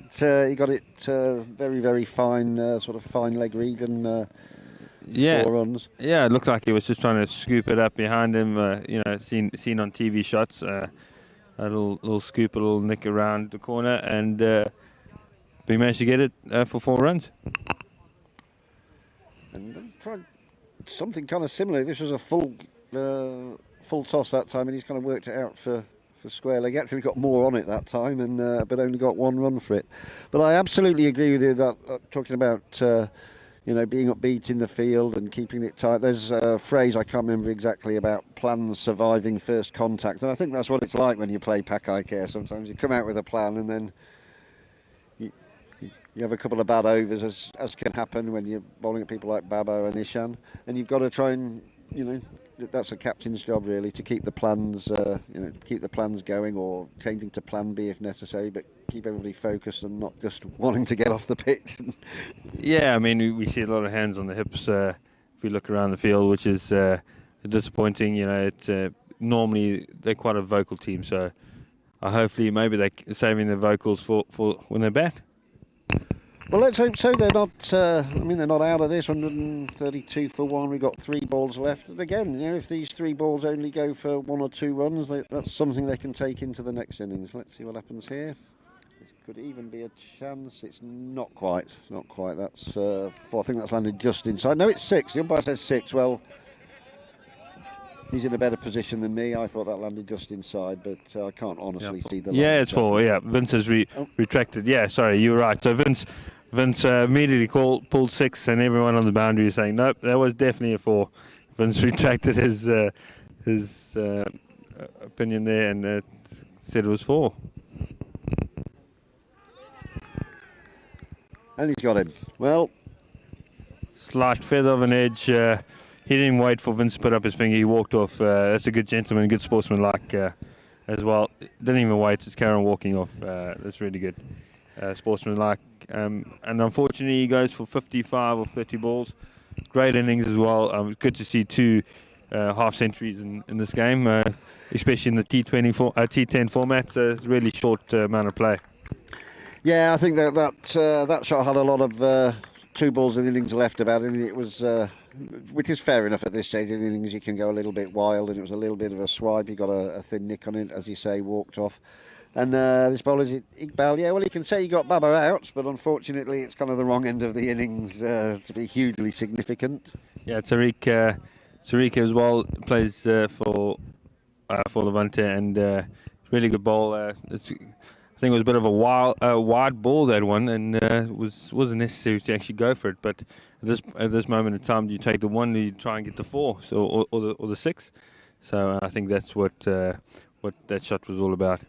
Speaker 2: got it very, very fine, sort of fine leg read and 4 runs.
Speaker 3: Yeah, it looked like he was just trying to scoop it up behind him. Seen on TV shots, a little scoop, a little nick around the corner, and we managed to get it for 4 runs.
Speaker 2: And tried something kind of similar. This was a full toss that time, and he's kind of worked it out for square leg. Actually got more on it that time, and but only got 1 run for it. But I absolutely agree with you that talking about being upbeat in the field and keeping it tight. There's a phrase I can't remember exactly about plans surviving first contact, and I think that's what it's like when you play Pak-I-Care. Sometimes you come out with a plan and then you have a couple of bad overs, as can happen when you're bowling at people like Babo and Ishan, and you've got to try and, that's a captain's job really, to keep the plans, keep the plans going, or changing to plan B if necessary, but keep everybody focused and not just wanting to get off the pitch.
Speaker 3: Yeah, I mean, we see a lot of hands on the hips if we look around the field, which is disappointing. Normally they're quite a vocal team, so hopefully maybe they're saving their vocals for when they bat.
Speaker 2: Well, let's hope so. They're not. They're not out of this. 132 for 1. We've got 3 balls left. And again, if these 3 balls only go for 1 or 2 runs, that's something they can take into the next innings. Let's see what happens here. This could even be a chance. It's not quite. Not quite. That's 4. I think that's landed just inside. No, it's 6. The umpire says 6. Well, he's in a better position than me. I thought that landed just inside, but I can't honestly see the line.
Speaker 3: Yeah, it's 4. Yeah, Vince has retracted. Yeah, sorry, you were right. So Vince immediately pulled 6, and everyone on the boundary was saying, nope, that was definitely a 4. Vince retracted his opinion there and said it was 4.
Speaker 2: And he's got him. Well,
Speaker 3: slight feather of an edge. He didn't wait for Vince to put up his finger. He walked off. That's a good gentleman, good sportsman-like as well. Didn't even wait. Just carry on walking off. That's really good. Sportsman-like. And unfortunately, he goes for 55 or 30 balls. Great innings as well. Good to see 2 half centuries in this game, especially in the T10 format. It's a really short amount of play.
Speaker 2: Yeah, I think that shot had a lot of 2 balls in the innings left about it. It was, which is fair enough at this stage in the innings. You can go a little bit wild, and it was a little bit of a swipe. He got a thin nick on it, as you say, walked off. And this bowler is Iqbal. Yeah, well, you can say he got Baba out, but unfortunately it's kind of the wrong end of the innings to be hugely significant. Yeah,
Speaker 3: Tariq as well plays for Levante, and really good ball. I think it was a bit of a wide ball, that one, and wasn't necessary to actually go for it. But at this moment in time, you take the 1, you try and get the 4, so or the 6. So I think that's what that shot was all about.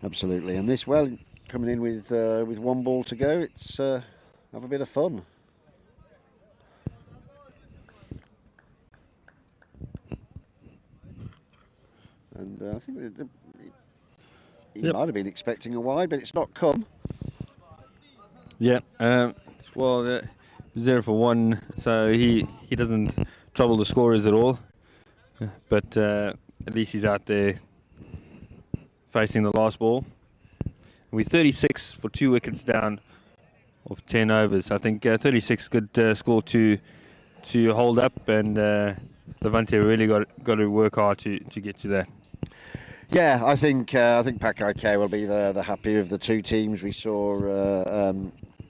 Speaker 2: Absolutely, and this coming in with 1 ball to go. It's have a bit of fun. And I think he might have been expecting a wide, but it's not come.
Speaker 3: Yeah, 0 for 1, so he doesn't trouble the scorers at all. But at least he's out there facing the last ball. We're 36 for 2 wickets down of 10 overs. I think 36 good score to hold up, and Levante really got to work hard to get to that.
Speaker 2: Yeah, I think Pak-I-Care will be the happier of the 2 teams. We saw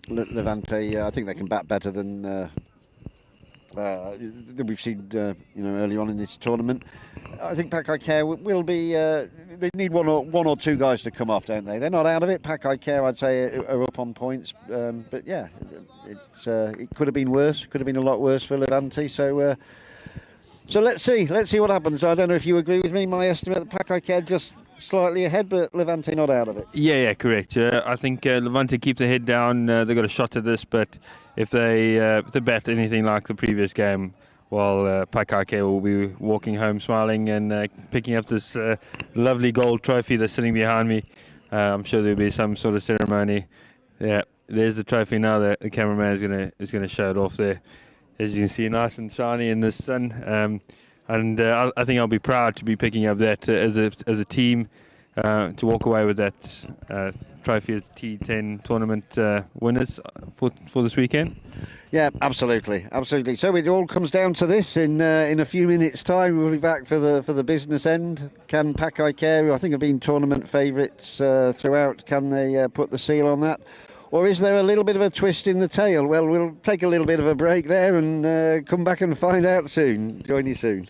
Speaker 2: Levante. I think they can bat better than we've seen early on in this tournament. I think Pak-I-Care will be. They need one or 2 guys to come off, don't they? They're not out of it. Pak-I-Care, I'd say, are up on points. But yeah, it could have been worse. Could have been a lot worse for Levante. So let's see what happens. I don't know if you agree with me. My estimate, Pak-I-Care just slightly ahead, but Levante not out of it.
Speaker 3: Yeah, correct. I think Levante keep their head down. They've got a shot at this, but if they bat anything like the previous game, well, Pak-I-Care will be walking home smiling and picking up this lovely gold trophy that's sitting behind me. I'm sure there'll be some sort of ceremony. Yeah, there's the trophy now. That the cameraman is gonna show it off there. As you can see, nice and shiny in the sun. And I think I'll be proud to be picking up that as a team to walk away with that trophy as T10 tournament winners for this weekend.
Speaker 2: Yeah, absolutely. So it all comes down to this. In a few minutes' time, we'll be back for the business end. Can Pak-I-Care, who I think have been tournament favourites throughout, can they put the seal on that? Or is there a little bit of a twist in the tail? Well, we'll take a little bit of a break there and come back and find out soon. Join you soon.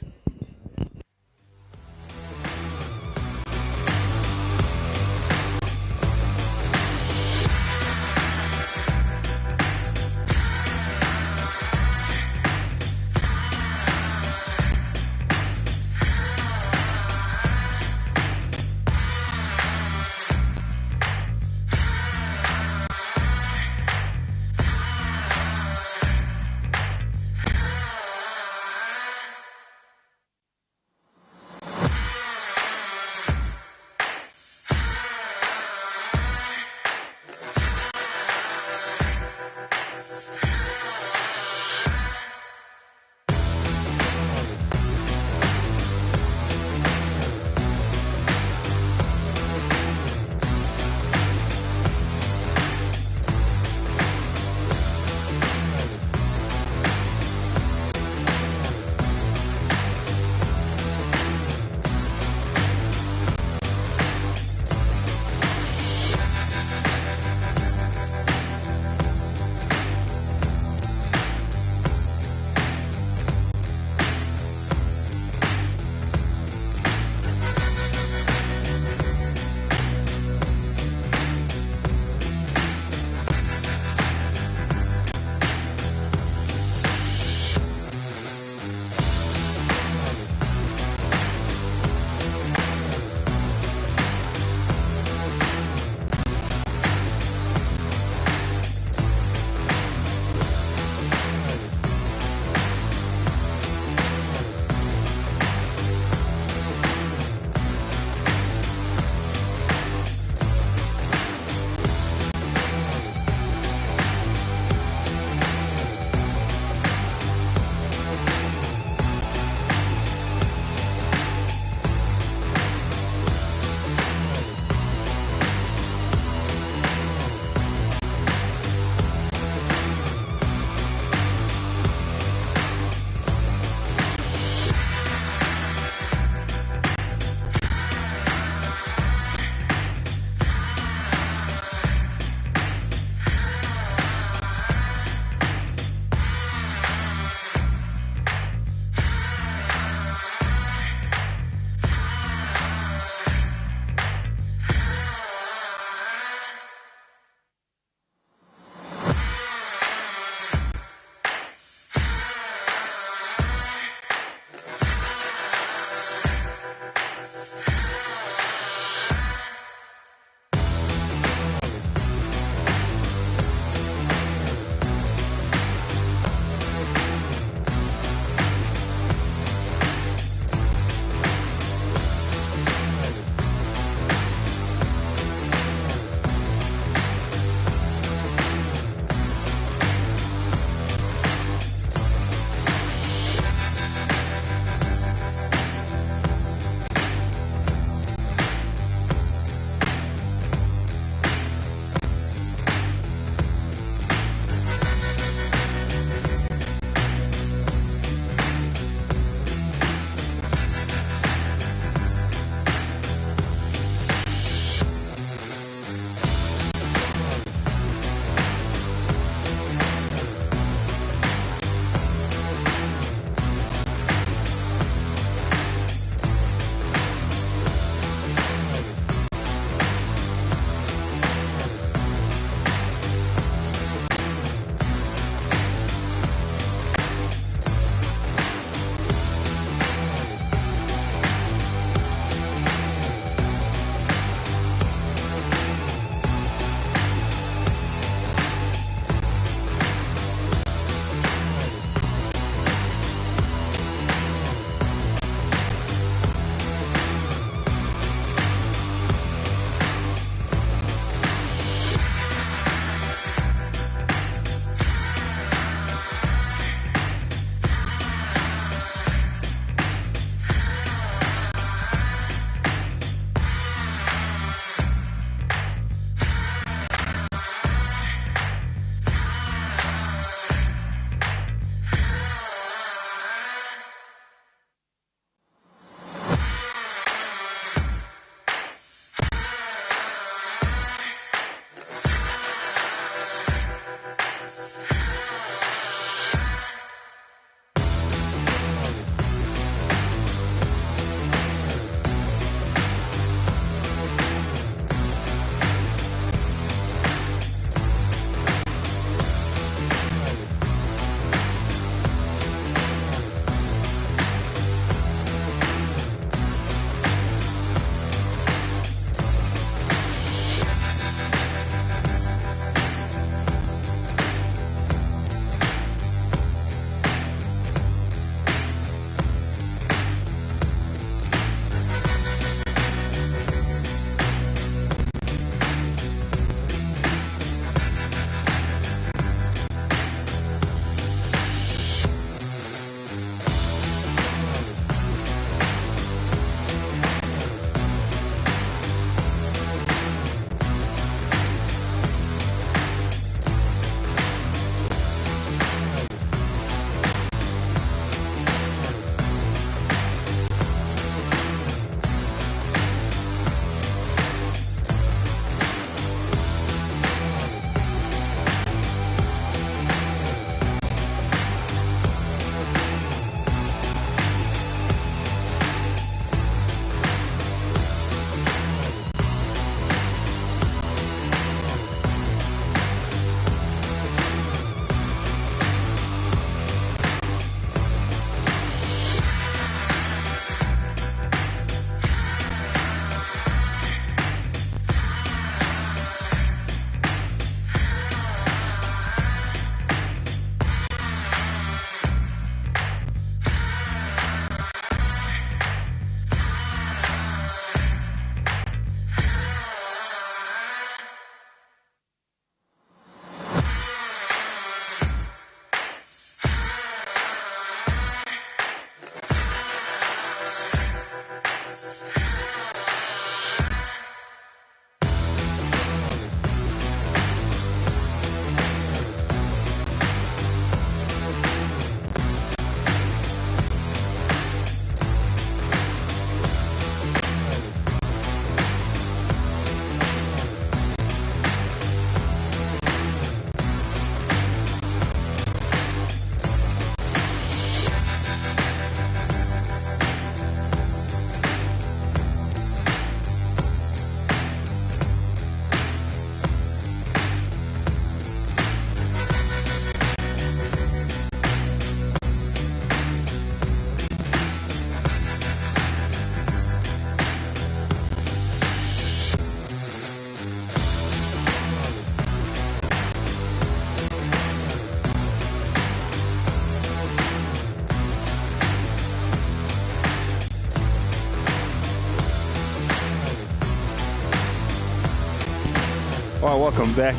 Speaker 3: Well, welcome back.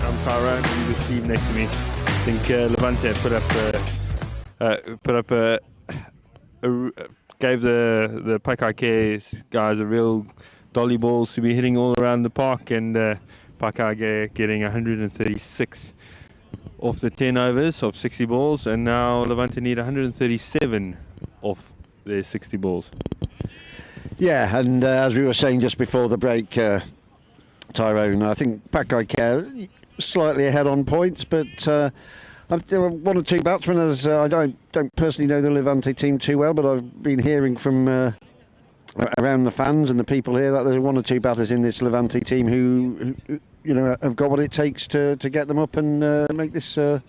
Speaker 3: I'm Tyrone. You with Steve next to me. I think Levante gave the Pak-I-Care guys a real dolly balls to be hitting all around the park, and Pak-I-Care getting 136 off the 10 overs of 60 balls, and now Levante need 137 off their 60 balls.
Speaker 2: Yeah, and as we were saying just before the break, Tyrone, I think Pak-I-Care slightly ahead on points, but there were one or two batsmen, as I don't personally know the Levante team too well, but I've been hearing from around the fans and the people here that there's one or two batters in this Levante team who you know, have got what it takes to get them up and make this a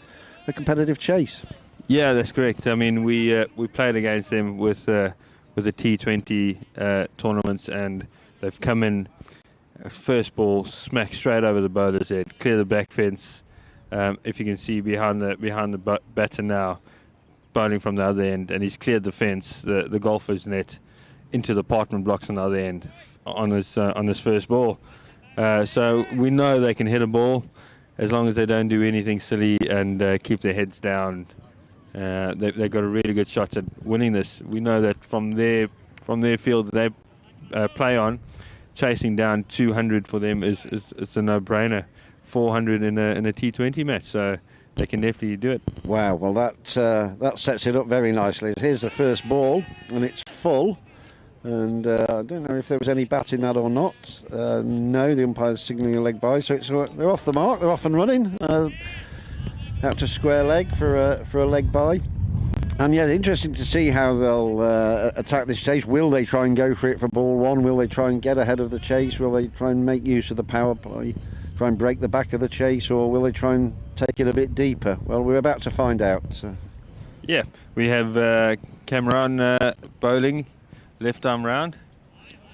Speaker 2: competitive chase.
Speaker 3: Yeah, that's correct. I mean, we played against them with the T20 tournaments, and they've come in first ball, smack straight over the bowler's head, clear the back fence. If you can see behind the batter now, bowling from the other end, and he's cleared the fence, the golfer's net, into the parkman blocks on the other end on his first ball. So we know they can hit a ball as long as they don't do anything silly and keep their heads down. They've got a really good shot at winning this. We know that from their field that they play on, chasing down 200 for them is a no-brainer. 400 in a T20 match, so they can definitely do it. Wow,
Speaker 2: well that sets it up very nicely. Here's the first ball, and it's full. And I don't know if there was any bat in that or not. No, the umpire's signalling a leg by, so they're off the mark. They're off and running. Out to square leg for a leg by. And yeah, interesting to see how they'll attack this chase. Will they try and go for it for ball one? Will they try and get ahead of the chase? Will they try and make use of the power play, try and break the back of the chase, or will they try and take it a bit deeper? Well, we're about to find out. So.
Speaker 3: Yeah, we have Cameron bowling left arm round.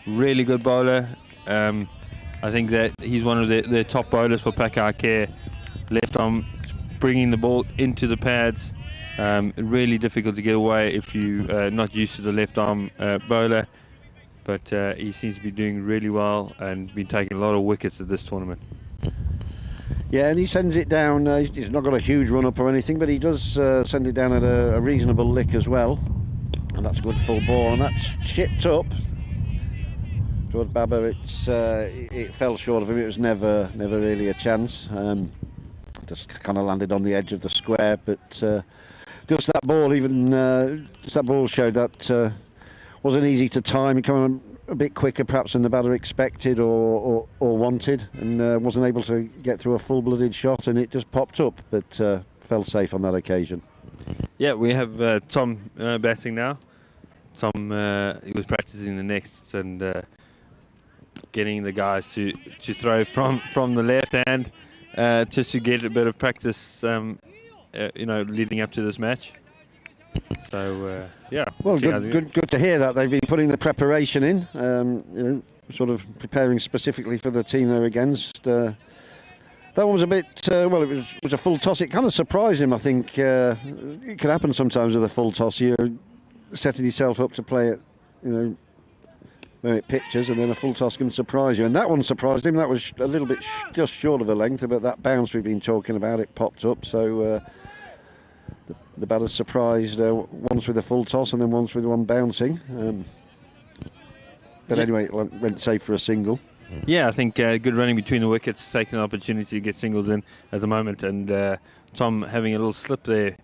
Speaker 3: Really good bowler. I think that he's one of the top bowlers for Pak-I-Care. Left arm, bringing the ball into the pads. Really difficult to get away if you're not used to the left arm bowler, but he seems to be doing really well and been taking a lot of wickets at this tournament.
Speaker 2: Yeah, and he sends it down. He's not got a huge run up or anything, but he does send it down at a reasonable lick as well, and that's a good full ball, and that's chipped up towards Baba. It fell short of him. It was never really a chance. Just kind of landed on the edge of the square, but just that ball showed that wasn't easy to time. He came on a bit quicker perhaps than the batter expected or wanted, and wasn't able to get through a full-blooded shot, and it just popped up, but fell safe on that occasion.
Speaker 3: Yeah, we have Tom batting now. Tom, he was practicing the nexts and getting the guys to throw from the left hand, just to get a bit of practice, leading up to this match. So yeah.
Speaker 2: Well, good to hear that they've been putting the preparation in, sort of preparing specifically for the team they're against. That one was a bit. Well, it was a full toss. It kind of surprised him. I think it can happen sometimes with a full toss. You're setting yourself up to play it, where it pitches, and then a full toss can surprise you. And that one surprised him. That was a little bit just short of a length, but that bounce we've been talking about, it popped up. So the batter's surprised once with a full toss and then once with one bouncing. But anyway, it went safe for a single.
Speaker 3: Yeah, I think good running between the wickets, taking an opportunity to get singles in at the moment, and Tom having a little slip there,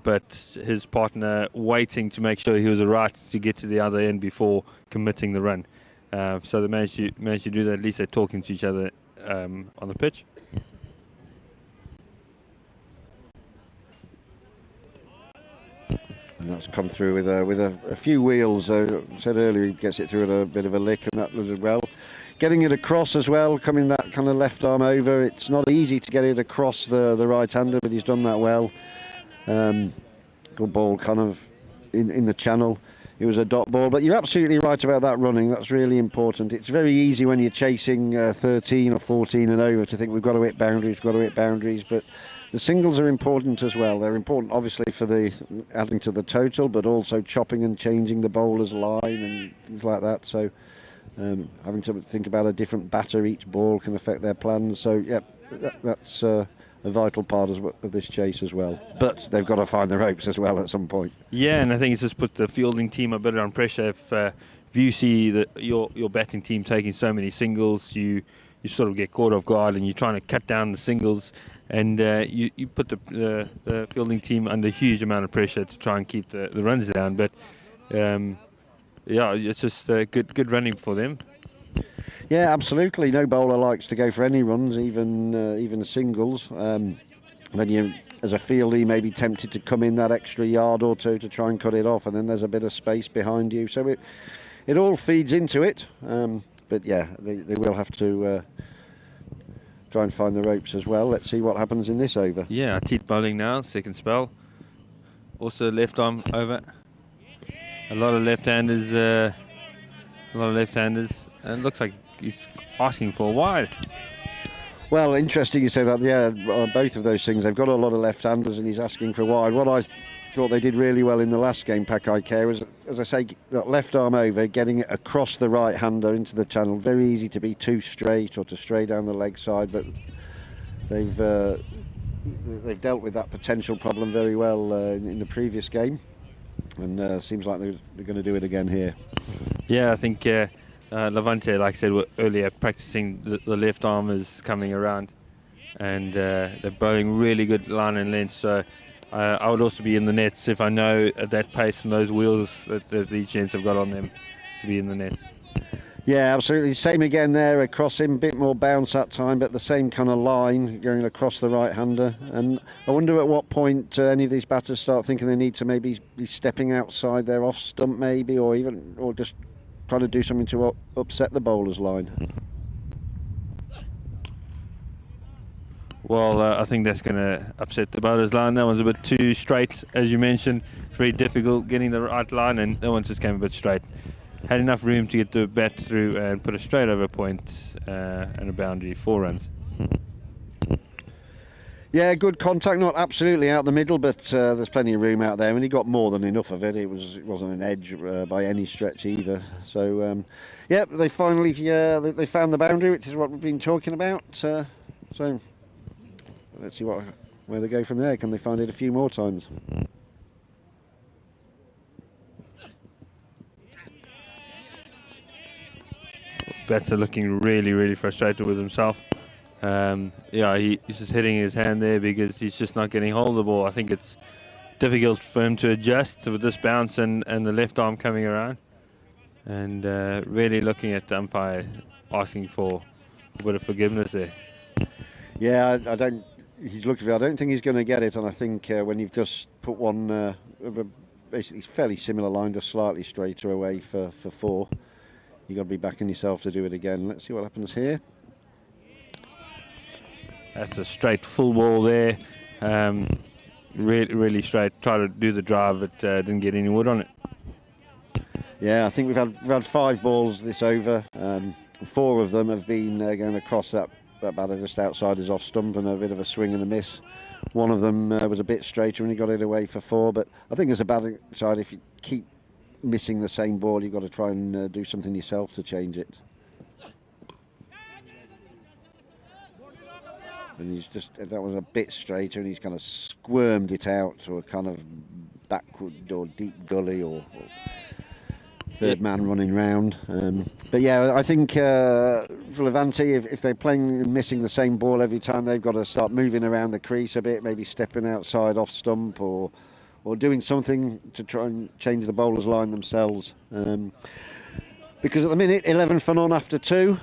Speaker 3: but his partner waiting to make sure he was right to get to the other end before committing the run. So they managed to do that. At least they're talking to each other on the pitch.
Speaker 2: And that's come through with a few wheels. I said earlier he gets it through at a bit of a lick, and that was well. Getting it across as well, coming that kind of left arm over. It's not easy to get it across the right-hander, but he's done that well. Good ball kind of in the channel. It was a dot ball, but you're absolutely right about that running. That's really important. It's very easy when you're chasing 13 or 14 and over to think we've got to hit boundaries, but the singles are important as well. They're important, obviously, for the adding to the total, but also chopping and changing the bowler's line and things like that. So having to think about a different batter each ball can affect their plans. So yeah, that's a vital part of this chase as well. But they've got to find the ropes as well at some point.
Speaker 3: Yeah, and I think it's just put the fielding team a bit on pressure. If you see your batting team taking so many singles, you sort of get caught off guard, and you're trying to cut down the singles, and you put the fielding team under a huge amount of pressure to try and keep the runs down. But yeah, it's just good running for them.
Speaker 2: Yeah, absolutely. No bowler likes to go for any runs, even singles. Then you, as a fielder, you may be tempted to come in that extra yard or two to try and cut it off, and then there's a bit of space behind you. So it all feeds into it. But yeah, they will have to try and find the ropes as well. Let's see what happens in this over.
Speaker 3: Yeah, Teat bowling now, second spell. Also left arm over. A lot of left-handers. And it looks like he's asking for a wide.
Speaker 2: Well, interesting you say that. Yeah, both of those things. They've got a lot of left-handers, and he's asking for a wide. What I thought they did really well in the last game, Pak-I-Care, was, as I say, that left arm over, getting it across the right-hander into the channel. Very easy to be too straight or to stray down the leg side, but they've dealt with that potential problem very well in the previous game, and seems like they're going to do it again here.
Speaker 3: Yeah, I think Levante, like I said earlier, practicing the left armers coming around, and they're bowling really good line and length. So I would also be in the nets if I know at that pace and those wheels that these gents have got on them to be in the nets.
Speaker 2: Yeah, absolutely. Same again there across him, bit more bounce that time, but the same kind of line going across the right-hander. And I wonder at what point any of these batters start thinking they need to maybe be stepping outside their off stump maybe, or just trying to do something to upset the bowler's line.
Speaker 3: Well, I think that's going to upset the bowler's line. That one's a bit too straight, as you mentioned. It's very difficult getting the right line, and that one just came a bit straight. Had enough room to get the bat through and put a straight over point and a boundary, 4 runs.
Speaker 2: Yeah, good contact, not absolutely out the middle, but there's plenty of room out there, and he got more than enough of it. It wasn't an edge by any stretch either. So, yeah, they finally they found the boundary, which is what we've been talking about. So let's see where they go from there. Can they find it a few more times?
Speaker 3: Batter looking really, really frustrated with himself. Yeah, he's just hitting his hand there because he's just not getting hold of the ball. I think it's difficult for him to adjust with this bounce and the left arm coming around. And really looking at the umpire, asking for a bit of forgiveness there.
Speaker 2: Yeah, he's looking for it. I don't think he's going to get it. And I think when you've just put one basically fairly similar line, just slightly straighter away for 4, you've got to be backing yourself to do it again. Let's see what happens here.
Speaker 3: That's a straight full ball there. Really, really straight. Tried to do the drive, but didn't get any wood on it.
Speaker 2: Yeah, I think we've had 5 balls this over. 4 of them have been going across that batter just outside his off stump and a bit of a swing and a miss. One of them was a bit straighter and he got it away for 4. But I think there's a bad side if you keep missing the same ball, you've got to try and do something yourself to change it. And that was a bit straighter, and he's kind of squirmed it out to a kind of backward or deep gully or third man running round. But yeah, I think for Levante, if they're playing and missing the same ball every time, they've got to start moving around the crease a bit, maybe stepping outside off stump or doing something to try and change the bowler's line themselves. Because at the minute, 11 for none after 2.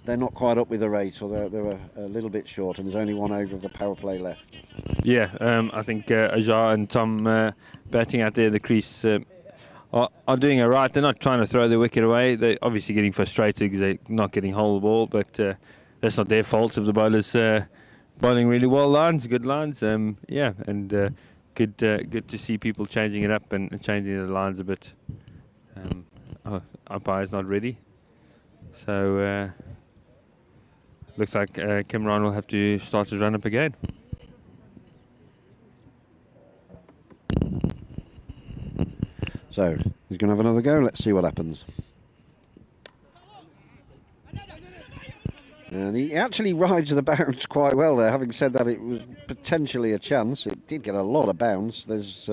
Speaker 2: They're not quite up with the rate, or they're a little bit short, and there's only 1 over of the power play left.
Speaker 3: Yeah, I think Ajar and Tom batting out there, the crease, are doing it right. They're not trying to throw the wicket away. They're obviously getting frustrated because they're not getting hold of the ball, but that's not their fault if the bowlers bowling really well lines, good lines. Yeah, and good to see people changing it up and changing the lines a bit. Umpire's not ready, so looks like Kimran will have to start his run up again.
Speaker 2: So he's going to have another go. Let's see what happens. And he actually rides the bounce quite well there. Having said that, it was potentially a chance. It did get a lot of bounce. There's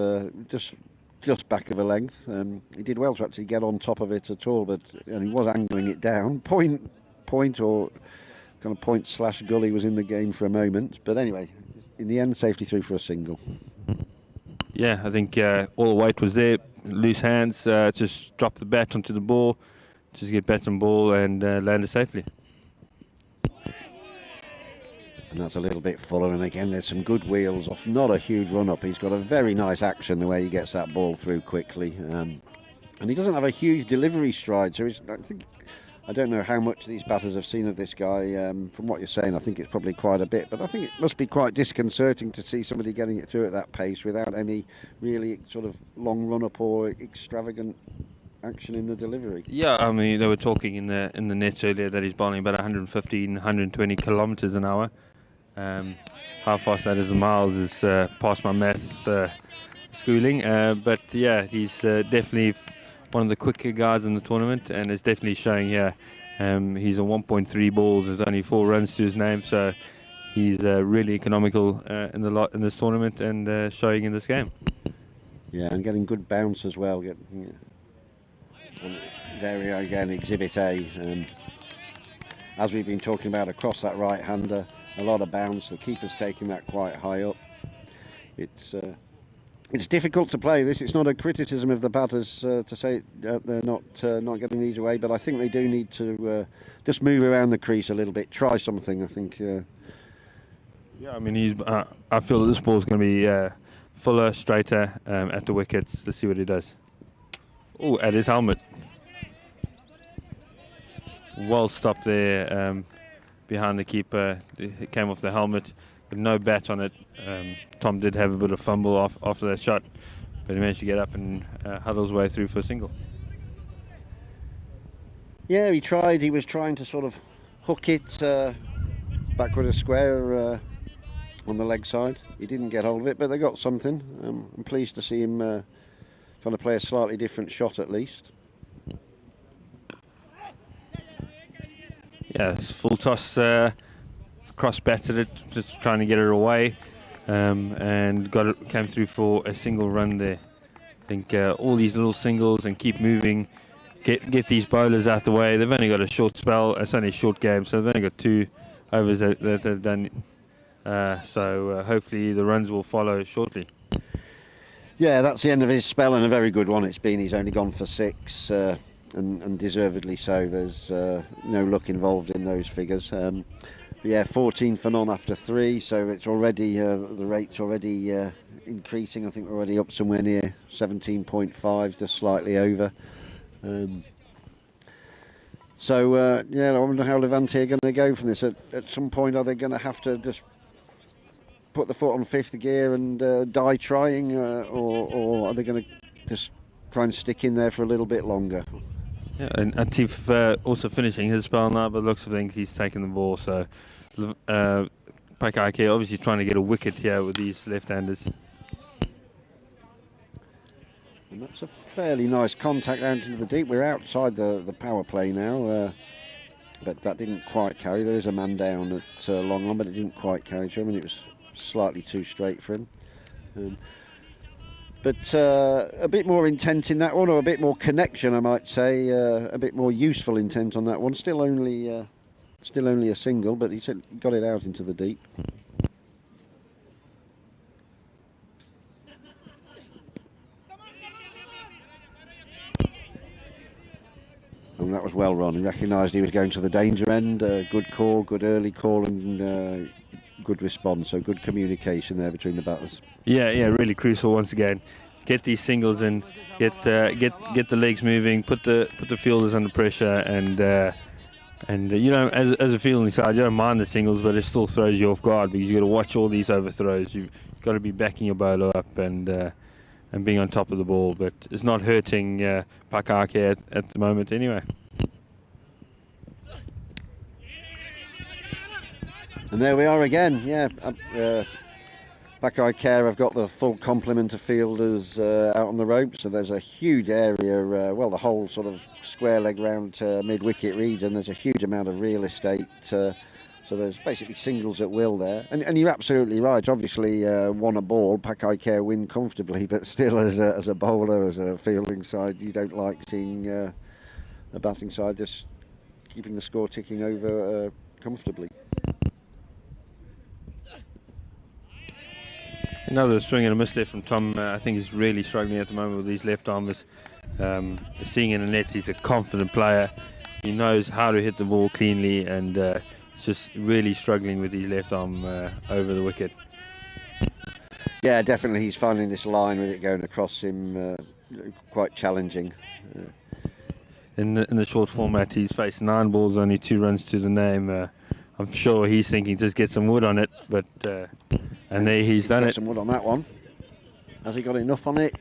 Speaker 2: just back of a length. He did well to actually get on top of it at all, but he was angling it down. Point or kind of point/gully was in the game for a moment. But anyway, in the end, safety through for a single.
Speaker 3: Yeah, I think all the weight was there. Loose hands, just drop the bat onto the ball, just get bat on ball and land it safely.
Speaker 2: And that's a little bit fuller, and again there's some good wheels off, not a huge run up. He's got a very nice action the way he gets that ball through quickly, and he doesn't have a huge delivery stride, so I don't know how much these batters have seen of this guy. From what you're saying, I think it's probably quite a bit, but I think it must be quite disconcerting to see somebody getting it through at that pace without any really sort of long run up or extravagant action in the delivery.
Speaker 3: Yeah, I mean, they were talking in the nets earlier that he's bowling about 115, 120 kilometres an hour. How fast that is in miles is past my maths schooling, but yeah, he's definitely one of the quicker guys in the tournament, and it's definitely showing here. He's on 1.3 balls, there's only 4 runs to his name, so he's really economical in this tournament and showing in this game.
Speaker 2: Yeah, and getting good bounce as well. And there we go again, Exhibit A. As we've been talking about across that right-hander, a lot of bounce. The keeper's taking that quite high up. It's difficult to play this. It's not a criticism of the batters to say they're not getting these away, but I think they do need to just move around the crease a little bit, try something. I think.
Speaker 3: Yeah, I mean, I feel that this ball's going to be fuller, straighter at the wickets. Let's see what he does. Oh, at his helmet. Well stopped there behind the keeper. It came off the helmet with no bat on it. Tom did have a bit of fumble after that shot, but he managed to get up and huddle his way through for a single.
Speaker 2: Yeah, he tried. He was trying to sort of hook it backward a square on the leg side. He didn't get hold of it, but they got something. I'm pleased to see him trying to play a slightly different shot at least.
Speaker 3: Yeah, it's full toss, cross batted it, just trying to get it away, and came through for a single run there. I think all these little singles and keep moving, get these bowlers out the way. They've only got a short spell. It's only a short game, so they've only got 2 overs that they've done. So hopefully the runs will follow shortly.
Speaker 2: Yeah, that's the end of his spell, and a very good one it's been. He's only gone for 6. And deservedly so. There's no luck involved in those figures. But yeah, 14 for none after 3, so it's already the rate's already increasing. I think we're already up somewhere near 17.5, just slightly over. Yeah, I wonder how Levante are going to go from this. At some point, are they going to have to just put the foot on 5th gear and die trying, or are they going to just try and stick in there for a little bit longer?
Speaker 3: Yeah, and Atif also finishing his spell now, but looks of things he's taken the ball. So Pak-I-Care obviously trying to get a wicket here with these left-handers.
Speaker 2: And that's a fairly nice contact out into the deep. We're outside the power play now, but that didn't quite carry. There is a man down at long on, but it didn't quite carry to him, and it was slightly too straight for him. But a bit more intent in that one, or a bit more connection, I might say. A bit more useful intent on that one. Still only a single, but he got it out into the deep. And that was well run. He recognised he was going to the danger end. Good call, good early call, and good response. So good communication there between the batters. Yeah,
Speaker 3: really crucial once again. Get these singles in, get the legs moving, put the fielders under pressure, and you know, as a fielding side, you don't mind the singles, but it still throws you off guard because you've got to watch all these overthrows. You've got to be backing your bowler up and being on top of the ball. But it's not hurting Pak-I-Care at the moment anyway.
Speaker 2: And there we are again. Yeah, Pak-I-Care have got the full complement of fielders out on the ropes, so there's a huge area, the whole sort of square leg round mid-wicket region. There's a huge amount of real estate So there's basically singles at will there. And you're absolutely right. Obviously, won a ball, Pak-I-Care win comfortably, but still as a bowler, as a fielding side, you don't like seeing a batting side just keeping the score ticking over comfortably.
Speaker 3: Another swing and a miss there from Tom. I think he's really struggling at the moment with these left armers. Seeing in the net, he's a confident player. He knows how to hit the ball cleanly, and he's just really struggling with his left arm over the wicket.
Speaker 2: Yeah, definitely. He's finding this line with it going across him quite challenging.
Speaker 3: In the short format, he's faced 9 balls, only 2 runs to the name. I'm sure he's thinking just get some wood on it, but and there he's done it.
Speaker 2: Some wood on that one. Has he got enough on it?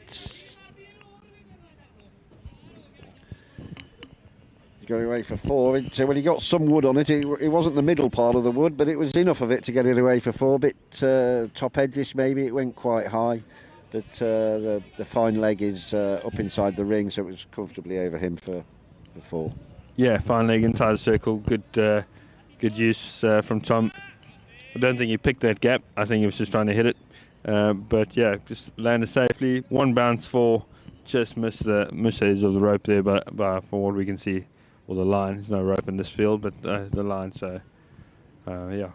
Speaker 2: He's going away for 4. So when he got some wood on it, it wasn't the middle part of the wood, but it was enough of it to get it away for 4. Bit top edgish maybe. It went quite high, but the fine leg is up inside the ring, so it was comfortably over him for 4.
Speaker 3: Yeah, fine leg inside the circle. Good use from Tom. I don't think he picked that gap. I think he was just trying to hit it. But yeah, just landed safely. 1 bounce for, just missed the edge of the rope there, but for what we can see, or the line. There's no rope in this field, but the line. So yeah,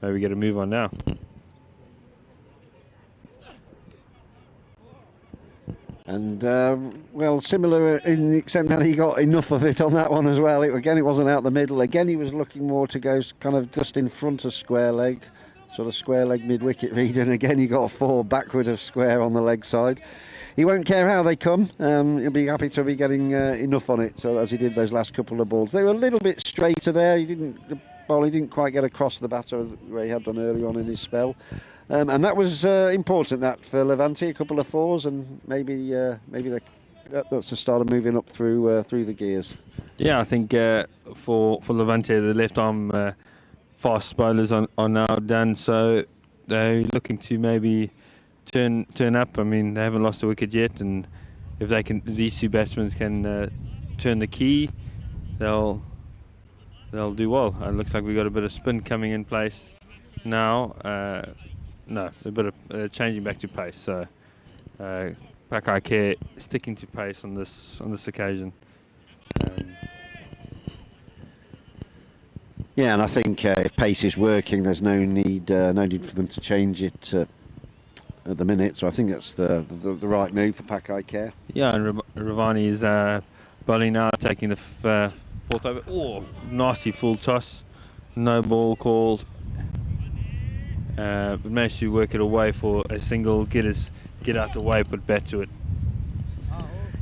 Speaker 3: maybe get a move on now.
Speaker 2: And well, similar in the extent that he got enough of it on that one as well. Again, it wasn't out the middle. Again, he was looking more to go kind of just in front of square leg, sort of square leg mid-wicket read. And again, he got a 4 backward of square on the leg side. He won't care how they come. He'll be happy to be getting enough on it, so as he did those last couple of balls. They were a little bit straighter there. He didn't quite get across the batter where he had done early on in his spell. And that was important, that for Levante, a couple of 4s, and maybe that's the start of moving up through the gears.
Speaker 3: Yeah, I think for Levante, the left arm fast bowlers are now done, so they're looking to maybe turn up. I mean, they haven't lost a wicket yet, and if these 2 batsmen can turn the key, they'll do well. It looks like we've got a bit of spin coming in place now. No, a bit of changing back to pace. So Pak-I-Care sticking to pace on this occasion.
Speaker 2: Yeah, and I think if pace is working, there's no need for them to change it at the minute. So I think that's the right move for Pak-I-Care.
Speaker 3: Yeah, and Ravani is bowling now, taking the 4th over. Oh, nasty full toss, no ball called. But managed to work it away for a single, get out the way, put bat to it.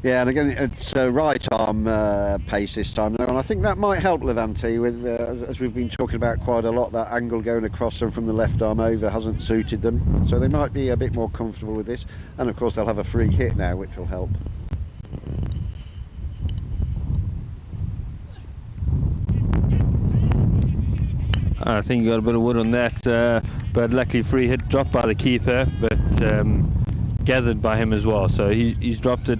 Speaker 2: Yeah, and again, it's right arm pace this time though, and I think that might help Levante with, as we've been talking about quite a lot, that angle going across them from the left arm over hasn't suited them, so they might be a bit more comfortable with this, and of course they'll have a free hit now, which will help.
Speaker 3: I think you got a bit of wood on that, but luckily free hit dropped by the keeper, but gathered by him as well. So he's dropped it,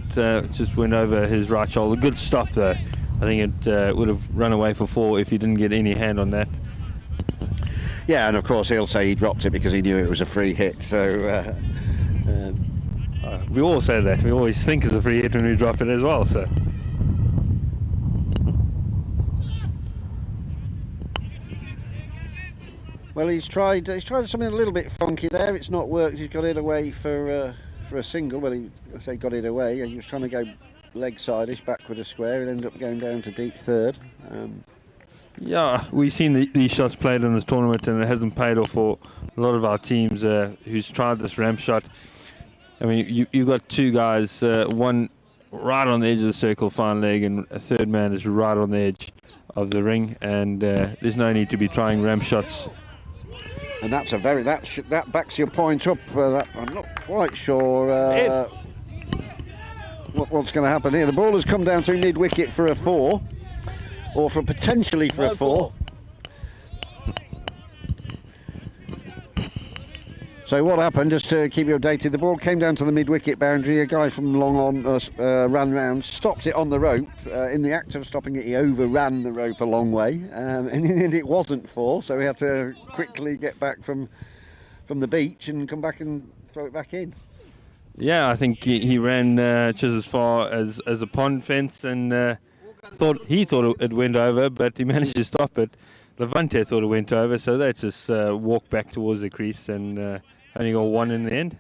Speaker 3: just went over his right shoulder. Good stop though. I think it would have run away for 4 if he didn't get any hand on that.
Speaker 2: Yeah, and of course he'll say he dropped it because he knew it was a free hit. So
Speaker 3: we all say that. We always think it's a free hit when we drop it as well. So.
Speaker 2: Well, he's tried something a little bit funky there. It's not worked. He's got it away for a single. Well, I got it away. He was trying to go leg side-ish, backward a square. It ended up going down to deep third.
Speaker 3: Yeah, we've seen these shots played in this tournament, and it hasn't paid off for a lot of our teams who's tried this ramp shot. I mean, you've got 2 guys, one right on the edge of the circle, fine leg, and a third man is right on the edge of the ring, and there's no need to be trying ramp shots.
Speaker 2: And that's that backs your point up. I'm not quite sure what's going to happen here. The ball has come down through mid-wicket for a 4, or for potentially for a 4. So what happened, just to keep you updated, the ball came down to the mid-wicket boundary. A guy from long on ran round, stopped it on the rope. In the act of stopping it, he overran the rope a long way, and in the end it wasn't 4, so we had to quickly get back from the beach and come back and throw it back in.
Speaker 3: Yeah, I think he ran just as far as a pond fence, and thought it went over, but he managed to stop it. Levante thought it went over, so they just walked back towards the crease and only got 1 in the end.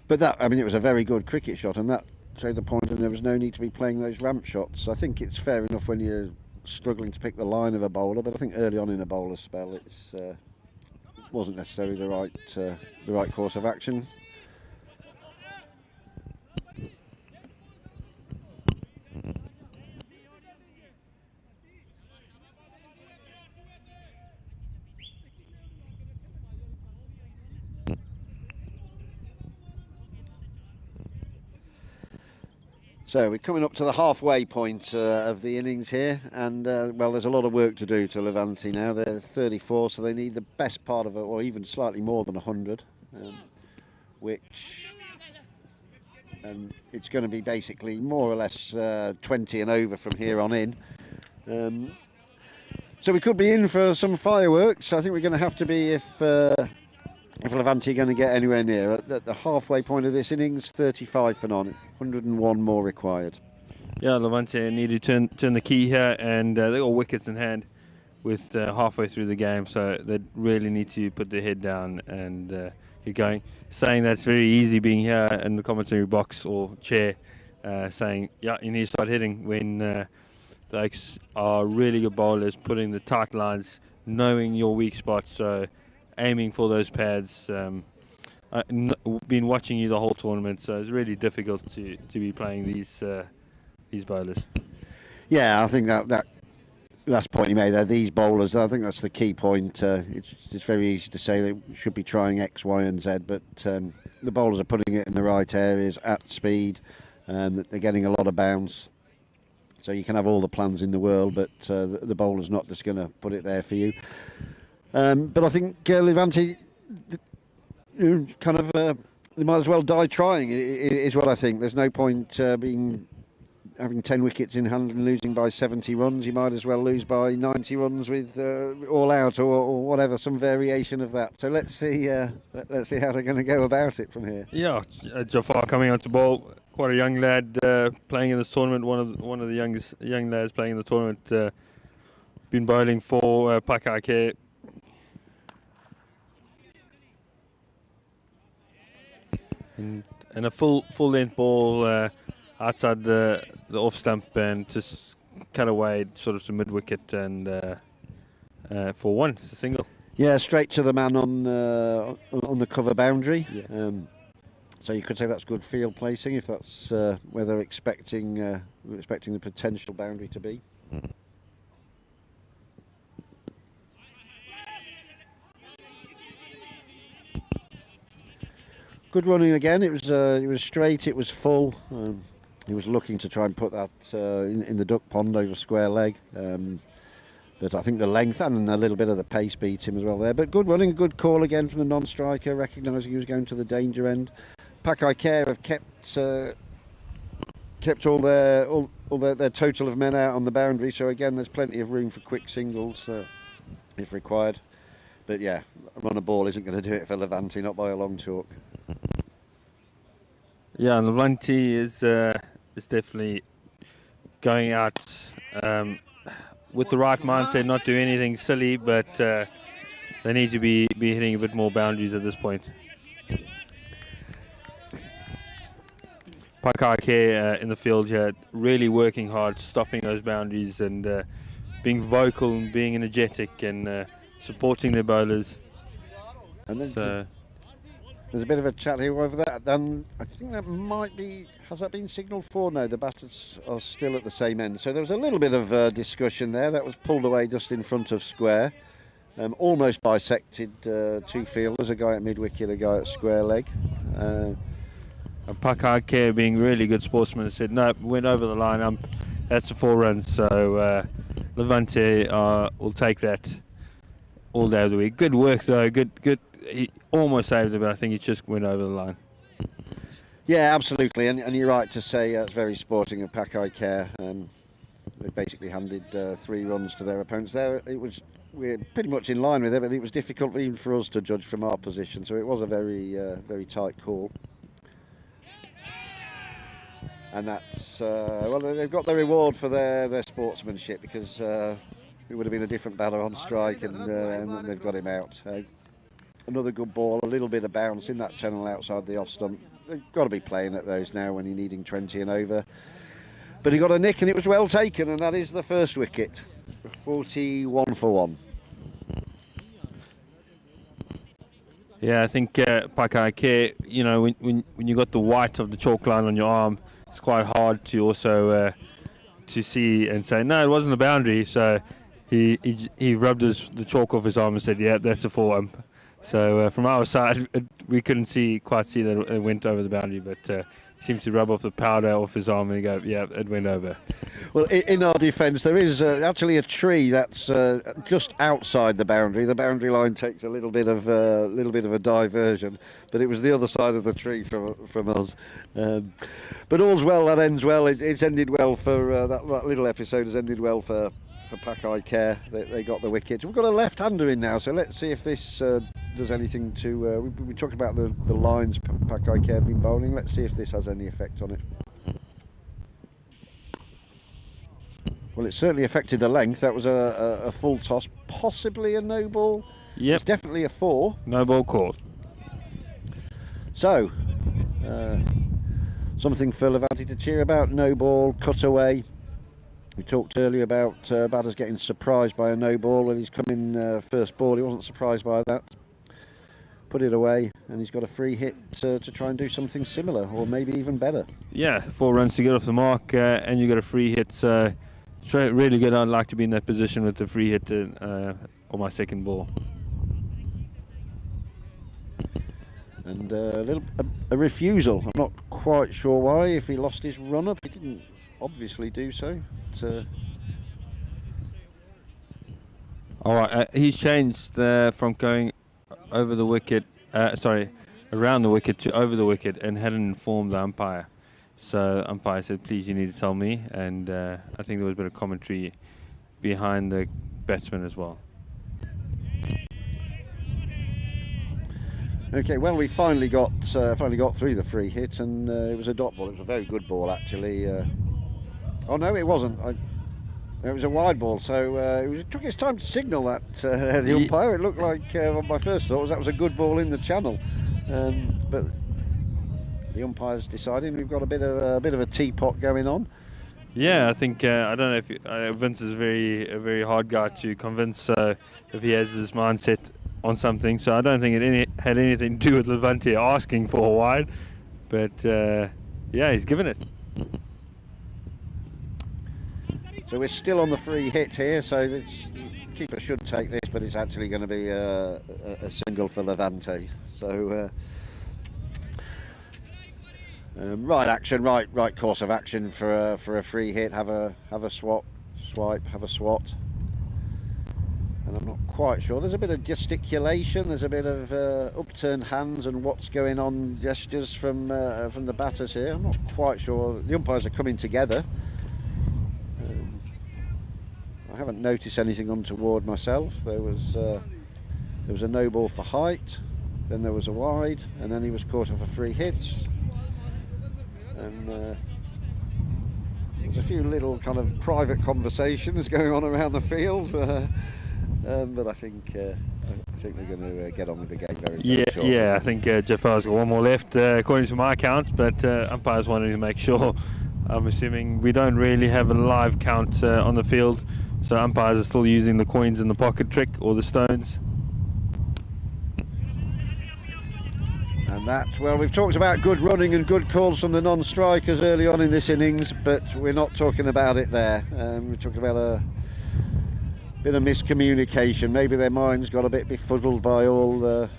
Speaker 2: But it was a very good cricket shot, and that showed the point, and there was no need to be playing those ramp shots. I think it's fair enough when you're struggling to pick the line of a bowler, but I think early on in a bowler's spell, it's wasn't necessarily the right course of action. So we're coming up to the halfway point of the innings here, and well, there's a lot of work to do to Levante now. They're 34, so they need the best part of it, or even slightly more than 100, which it's going to be basically more or less 20 and over from here on in. So we could be in for some fireworks. I think we're going to have to be if Levante are going to get anywhere near. At the halfway point of this innings, 35 for none, 101 more required.
Speaker 3: Yeah, Levante need to turn the key here, and they got wickets in hand with halfway through the game, so they really need to put their head down and get going. Saying that's very easy being here in the commentary box or chair, saying, yeah, you need to start hitting when they are really good bowlers, putting the tight lines, knowing your weak spots, so aiming for those pads. I've been watching you the whole tournament, so it's really difficult to be playing these bowlers.
Speaker 2: Yeah, I think that last point you made there, these bowlers, I think that's the key point. It's very easy to say they should be trying X, Y and Z, but the bowlers are putting it in the right areas at speed, they're getting a lot of bounce. So you can have all the plans in the world, but the bowler's not just going to put it there for you. But I think Levante they might as well die trying, is what I think. There's no point having 10 wickets in hand and losing by 70 runs. You might as well lose by 90 runs with all out or whatever, some variation of that. So let's see how they're going to go about it from here.
Speaker 3: Yeah, Jafar coming onto ball, quite a young lad playing in this tournament. One of the youngest young lads playing in the tournament. Been bowling for Pak-I-Care. And a full length ball outside the off stump, and just cut away sort of to mid wicket, and for 1, it's a single. Yeah,
Speaker 2: straight to the man on the cover boundary. Yeah. So you could say that's good field placing if that's where they're expecting the potential boundary to be. Good running again. It was straight. It was full. He was looking to try and put that in the duck pond over square leg, but I think the length and a little bit of the pace beat him as well there. But good running, good call again from the non-striker, recognising he was going to the danger end. Pak-I-Care have kept all their total of men out on the boundary. So again, there's plenty of room for quick singles if required. But yeah, a run of ball isn't going to do it for Levante, not by a long chalk.
Speaker 3: Yeah, and Levante is definitely going out with the right mindset, not do anything silly, but they need to be hitting a bit more boundaries at this point. Pak-I-Care in the field here, really working hard, stopping those boundaries, and being vocal and being energetic and supporting their bowlers.
Speaker 2: And then there's a bit of a chat here over that. I think that might be, has that been signalled for? No, the batters are still at the same end. So there was a little bit of discussion there. That was pulled away just in front of square. Almost bisected 2 fielders, a guy at mid-wicket, a guy at square leg.
Speaker 3: And Pak-I-Care, being really good sportsmen, said, no, went over the line. That's the 4 runs. So Levante will take that. all day of the week. Good work though. Good. He almost saved it, but I think he just went over the line.
Speaker 2: Yeah, absolutely, and you're right to say it's very sporting of Pak-I-Care. They basically handed 3 runs to their opponents there. We're pretty much in line with it, but it was difficult even for us to judge from our position, so it was a very tight call. And that's, well, they've got the reward for their sportsmanship, because it would have been a different batter on strike, and they've got him out. Another good ball, a little bit of bounce in that channel outside the off stump. They've got to be playing at those now when you're needing 20 and over. But he got a nick and it was well taken, and that is the first wicket. 41 for 1.
Speaker 3: Yeah, I think Pak-I-Care, you know, when you got the white of the chalk line on your arm, it's quite hard to also to see and say, no, it wasn't a boundary. So he rubbed the chalk off his arm and said, yeah, that's a 4 ump. So from our side, we couldn't quite see that it went over the boundary, but seemed to rub off the powder off his arm and go, yeah, it went over.
Speaker 2: Well, in our defence, there is actually a tree that's just outside the boundary. The boundary line takes a little bit of a diversion, but it was the other side of the tree from us. But all's well that ends well. It's ended well for that little episode has ended well for Pak-I-Care. They got the wicket. We've got a left-hander in now, so let's see if this does anything to... we talked about the lines Pak-I-Care have been bowling. Let's see if this has any effect on it. Well, it certainly affected the length. That was a full toss, possibly a no ball.
Speaker 3: Yep.
Speaker 2: It's definitely a 4.
Speaker 3: No ball called.
Speaker 2: So, something for Levante to cheer about. No ball, cut away. We talked earlier about batters getting surprised by a no ball, and he's come in first ball. He wasn't surprised by that. Put it away, and he's got a free hit to try and do something similar, or maybe even better.
Speaker 3: Yeah, 4 runs to get off the mark, and you got a free hit. So it's really good. I'd like to be in that position with the free hit on my second ball.
Speaker 2: And a refusal. I'm not quite sure why. If he lost his run-up, he didn't obviously do so.
Speaker 3: All right, he's changed from going over the wicket, around the wicket to over the wicket, and hadn't informed the umpire. So umpire said, please, you need to tell me, and I think there was a bit of commentary behind the batsman as well.
Speaker 2: Okay, well, we finally got through the free hit, and it was a dot ball. It was a very good ball, actually. Oh no, it wasn't. It was a wide ball, so it took its time to signal that the umpire. It looked like my first thought that was a good ball in the channel, but the umpire's deciding we've got a bit of a teapot going on.
Speaker 3: Yeah, I think I don't know if Vince is a very hard guy to convince if he has his mindset on something. So I don't think it had anything to do with Levante asking for a wide, but yeah, he's given it.
Speaker 2: So we're still on the free hit here, so the keeper should take this, but it's actually going to be a single for Levante. So right action, right course of action for a free hit. Have a swipe, have a swat. And I'm not quite sure. There's a bit of gesticulation. There's a bit of upturned hands and what's going on gestures from the batters here. I'm not quite sure. The umpires are coming together. I haven't noticed anything untoward myself. There was a no ball for height, then there was a wide, and then he was caught off a free hit. And there's a few little kind of private conversations going on around the field, but I think we're going to get on with the game very shortly.
Speaker 3: Yeah, I think Jafar's got one more left, according to my count, but umpires wanted to make sure. I'm assuming we don't really have a live count on the field. So umpires are still using the coins in the pocket trick or the stones.
Speaker 2: And that, well, we've talked about good running and good calls from the non-strikers early on in this innings, but we're not talking about it there. We're talking about a bit of miscommunication. Maybe their minds got a bit befuddled by all the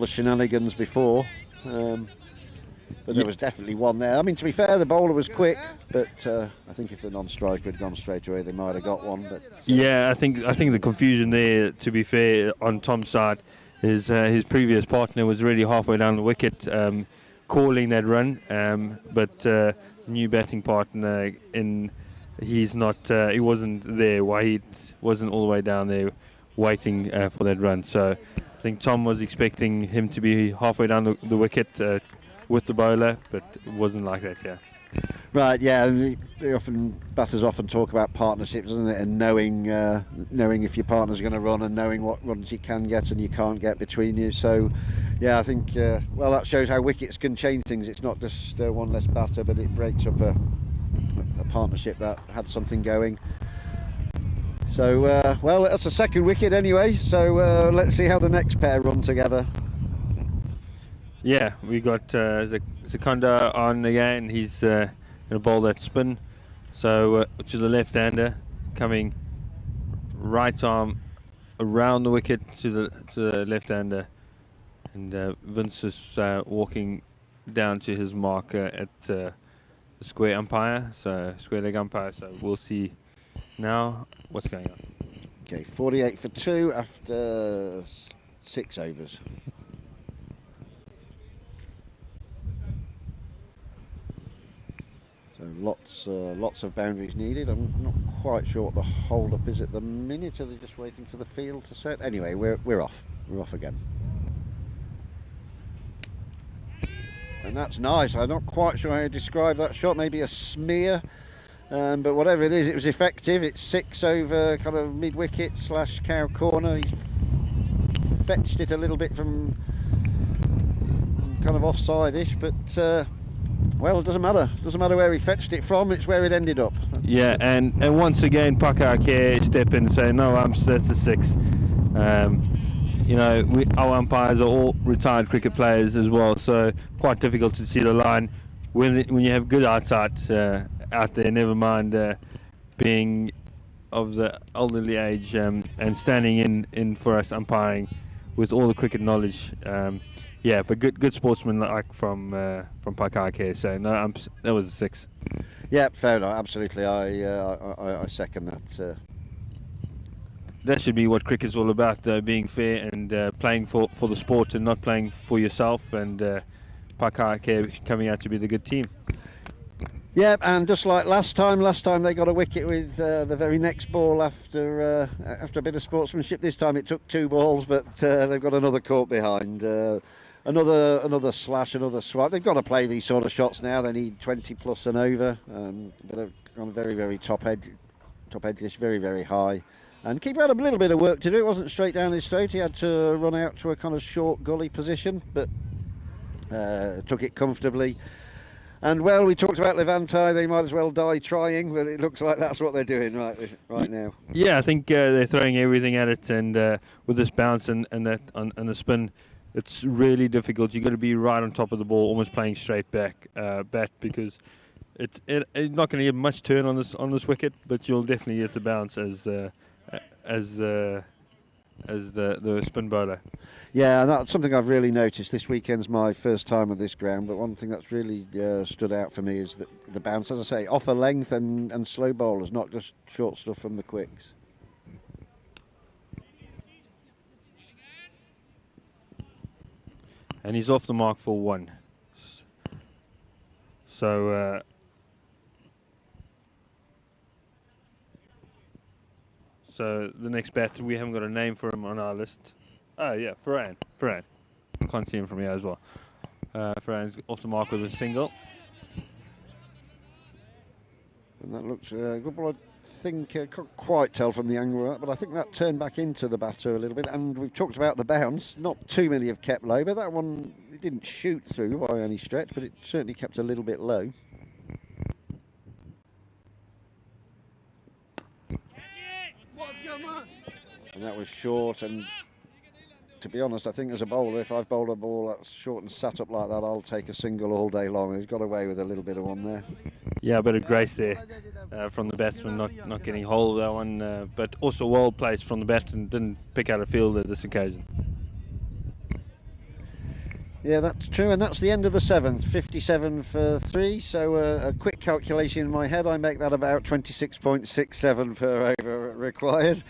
Speaker 2: shenanigans before. But there was definitely one there. I mean, to be fair, the bowler was quick, but I think if the non-striker had gone straight away, they might have got one. But
Speaker 3: yeah, I think the confusion there, to be fair, on Tom's side, is his previous partner was really halfway down the wicket, calling that run, but new batting partner he's not. He wasn't there. Wahid wasn't all the way down there, waiting for that run. So I think Tom was expecting him to be halfway down the wicket with the bowler, but it wasn't like that. Yeah.
Speaker 2: Right, yeah. Batters often talk about partnerships, doesn't it? And knowing if your partner's going to run and knowing what runs you can get and you can't get between you. So, yeah, I think that shows how wickets can change things. It's not just one less batter, but it breaks up a partnership that had something going. So, that's a second wicket anyway. So let's see how the next pair run together.
Speaker 3: Yeah, we got Secunda on again. He's going to bowl that spin. So to the left-hander, coming right arm around the wicket to the left-hander, and Vince is walking down to his marker at the square umpire, so square leg umpire. So we'll see now what's going on.
Speaker 2: Okay, 48 for 2 after 6 overs. So lots of boundaries needed. I'm not quite sure what the hold-up is at the minute. Are they just waiting for the field to set? Anyway, we're off. We're off again. And that's nice. I'm not quite sure how to describe that shot. Maybe a smear. But whatever it is, it was effective. It's 6 over kind of mid-wicket / cow corner. He fetched it a little bit from kind of offside-ish, but well, it doesn't matter. It doesn't matter where he fetched it from, it's where it ended up.
Speaker 3: Yeah, and once again, Pak-I-Care step in and say, no, that's a 6. Our umpires are all retired cricket players as well, so quite difficult to see the line when you have good outside out there, never mind being of the elderly age and standing in for us umpiring with all the cricket knowledge. Yeah, but good sportsman like from Pak-I-Care. So no, that was a 6.
Speaker 2: Yeah, fair enough. Absolutely, I second that.
Speaker 3: That should be what cricket's all about, being fair and playing for the sport and not playing for yourself. And Pak-I-Care coming out to be the good team.
Speaker 2: Yeah, and just like last time they got a wicket with the very next ball after a bit of sportsmanship. This time it took 2 balls, but they've got another caught behind. Another slash, another swipe. They've got to play these sort of shots now. They need 20 plus and over. But on very, very top edge, very, very high. And keeper had a little bit of work to do. It wasn't straight down his throat. He had to run out to a kind of short gully position, but took it comfortably. And well, we talked about Levante. They might as well die trying, but it looks like that's what they're doing right now.
Speaker 3: Yeah, I think they're throwing everything at it, and with this bounce and that and the spin, it's really difficult. You've got to be right on top of the ball, almost playing straight bat, because it's not going to get much turn on this wicket, but you'll definitely get the bounce as the spin bowler.
Speaker 2: Yeah, and that's something I've really noticed. This weekend's my first time at this ground, but one thing that's really stood out for me is that the bounce, as I say, off a length and slow bowlers, not just short stuff from the quicks.
Speaker 3: And he's off the mark for 1. So the next batter, we haven't got a name for him on our list. Oh yeah, Farhan. Can't see him from here as well. Farhan's off the mark with a single.
Speaker 2: And that looks good. Well, I think can't quite tell from the angle of that, but I think that turned back into the batter a little bit. And we've talked about the bounce. Not too many have kept low, but that one it didn't shoot through by any stretch, but it certainly kept a little bit low. And that was short, and to be honest, I think as a bowler, if I've bowled a ball that's short and sat up like that, I'll take a single all day long. He's got away with a little bit of one there.
Speaker 3: Yeah, a bit of grace there from the batsman, not getting hold of that one, but also well placed from the batsman, didn't pick out a field at this occasion.
Speaker 2: Yeah, that's true, and that's the end of the 7th, 57 for 3. So a quick calculation in my head, I make that about 26.67 per over required.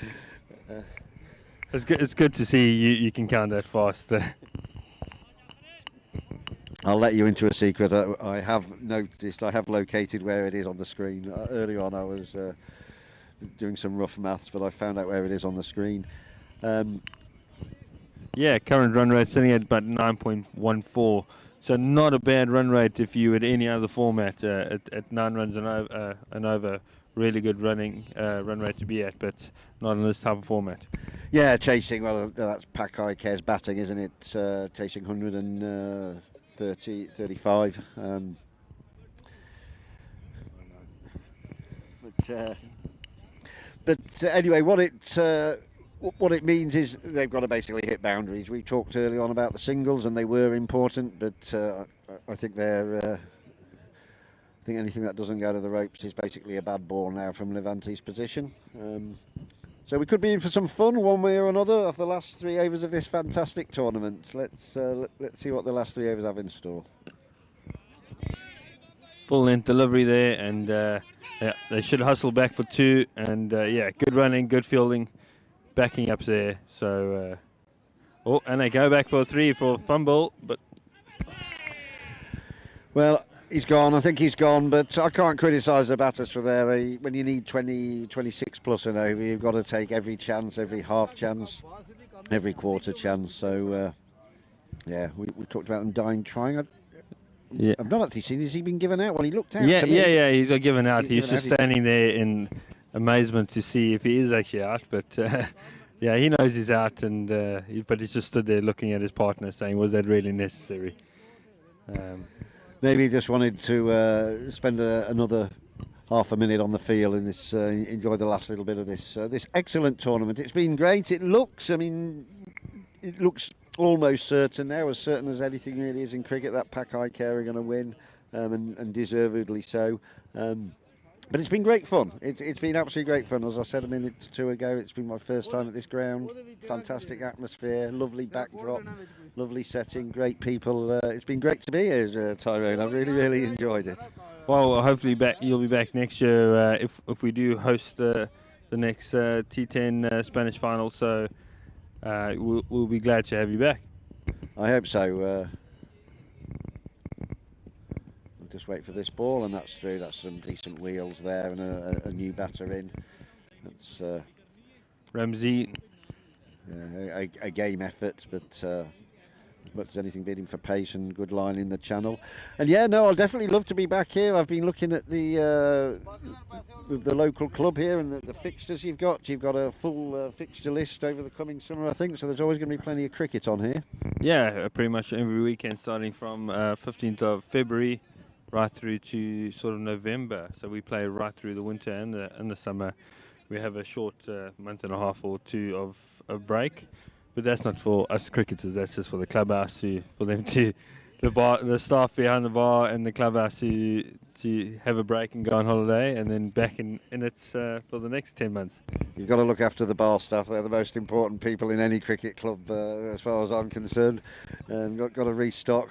Speaker 3: It's good to see you can count that fast.
Speaker 2: I'll let you into a secret. I have noticed, I have located where it is on the screen. Earlier on I was doing some rough maths, but I found out where it is on the screen.
Speaker 3: Yeah, current run rate sitting at about 9.14. So not a bad run rate if you at any other format at 9 runs and over. Really good run rate to be at, but not in this type of format.
Speaker 2: Yeah, chasing, well, that's Pak-I-Care's batting, isn't it? Chasing 135. But anyway, what it means is they've got to basically hit boundaries. We talked early on about the singles, and they were important, but I think they're. I think anything that doesn't go to the ropes is basically a bad ball now from Levante's position. So we could be in for some fun one way or another of the last 3 overs of this fantastic tournament. Let's see what the last 3 overs have in store.
Speaker 3: Full length delivery there, and they should hustle back for 2. And good running, good fielding, backing up there. So and they go back for 3 for fumble, but
Speaker 2: well. He's gone. I think he's gone, but I can't criticise the batters for there. When you need 20, 26 plus and over, you've got to take every chance, every half chance, every quarter chance. So, we talked about them dying trying. I've not actually seen. Has he been given out? Well, he looked out.
Speaker 3: Yeah, he's given out. He's just standing there in amazement to see if he is actually out. But he knows he's out, and but he's just stood there looking at his partner, saying, "Was that really necessary?"
Speaker 2: Maybe he just wanted to spend another half a minute on the field and enjoy the last little bit of this excellent tournament. It's been great. It looks almost certain now, as certain as anything really is in cricket, that Pak-I-Care are going to win, and deservedly so. But it's been great fun. It's been absolutely great fun. As I said a minute or 2 ago, it's been my first time at this ground. Fantastic atmosphere, lovely backdrop, lovely setting, great people. It's been great to be here, Tyrone. I've really, really enjoyed it.
Speaker 3: Well, hopefully you'll be back next year if we do host the next T10 Spanish final. So we'll be glad to have you back.
Speaker 2: I hope so. Just wait for this ball, and that's through. That's some decent wheels there, and a new batter in. That's
Speaker 3: Ramsey.
Speaker 2: A game effort, but as much as anything, bidding for pace and good line in the channel. And I'll definitely love to be back here. I've been looking at the local club here and the fixtures you've got. You've got a full fixture list over the coming summer, I think. So there's always going to be plenty of cricket on here. Yeah,
Speaker 3: pretty much every weekend, starting from 15th of February. Right through to sort of November, so we play right through the winter and the summer. We have a short month and a half or 2 of break, but that's not for us cricketers. That's just for the clubhouse for them to the staff behind the bar and the clubhouse to have a break and go on holiday, and then back in it for the next 10 months.
Speaker 2: You've got to look after the bar staff. They're the most important people in any cricket club, as far as I'm concerned. Got to restock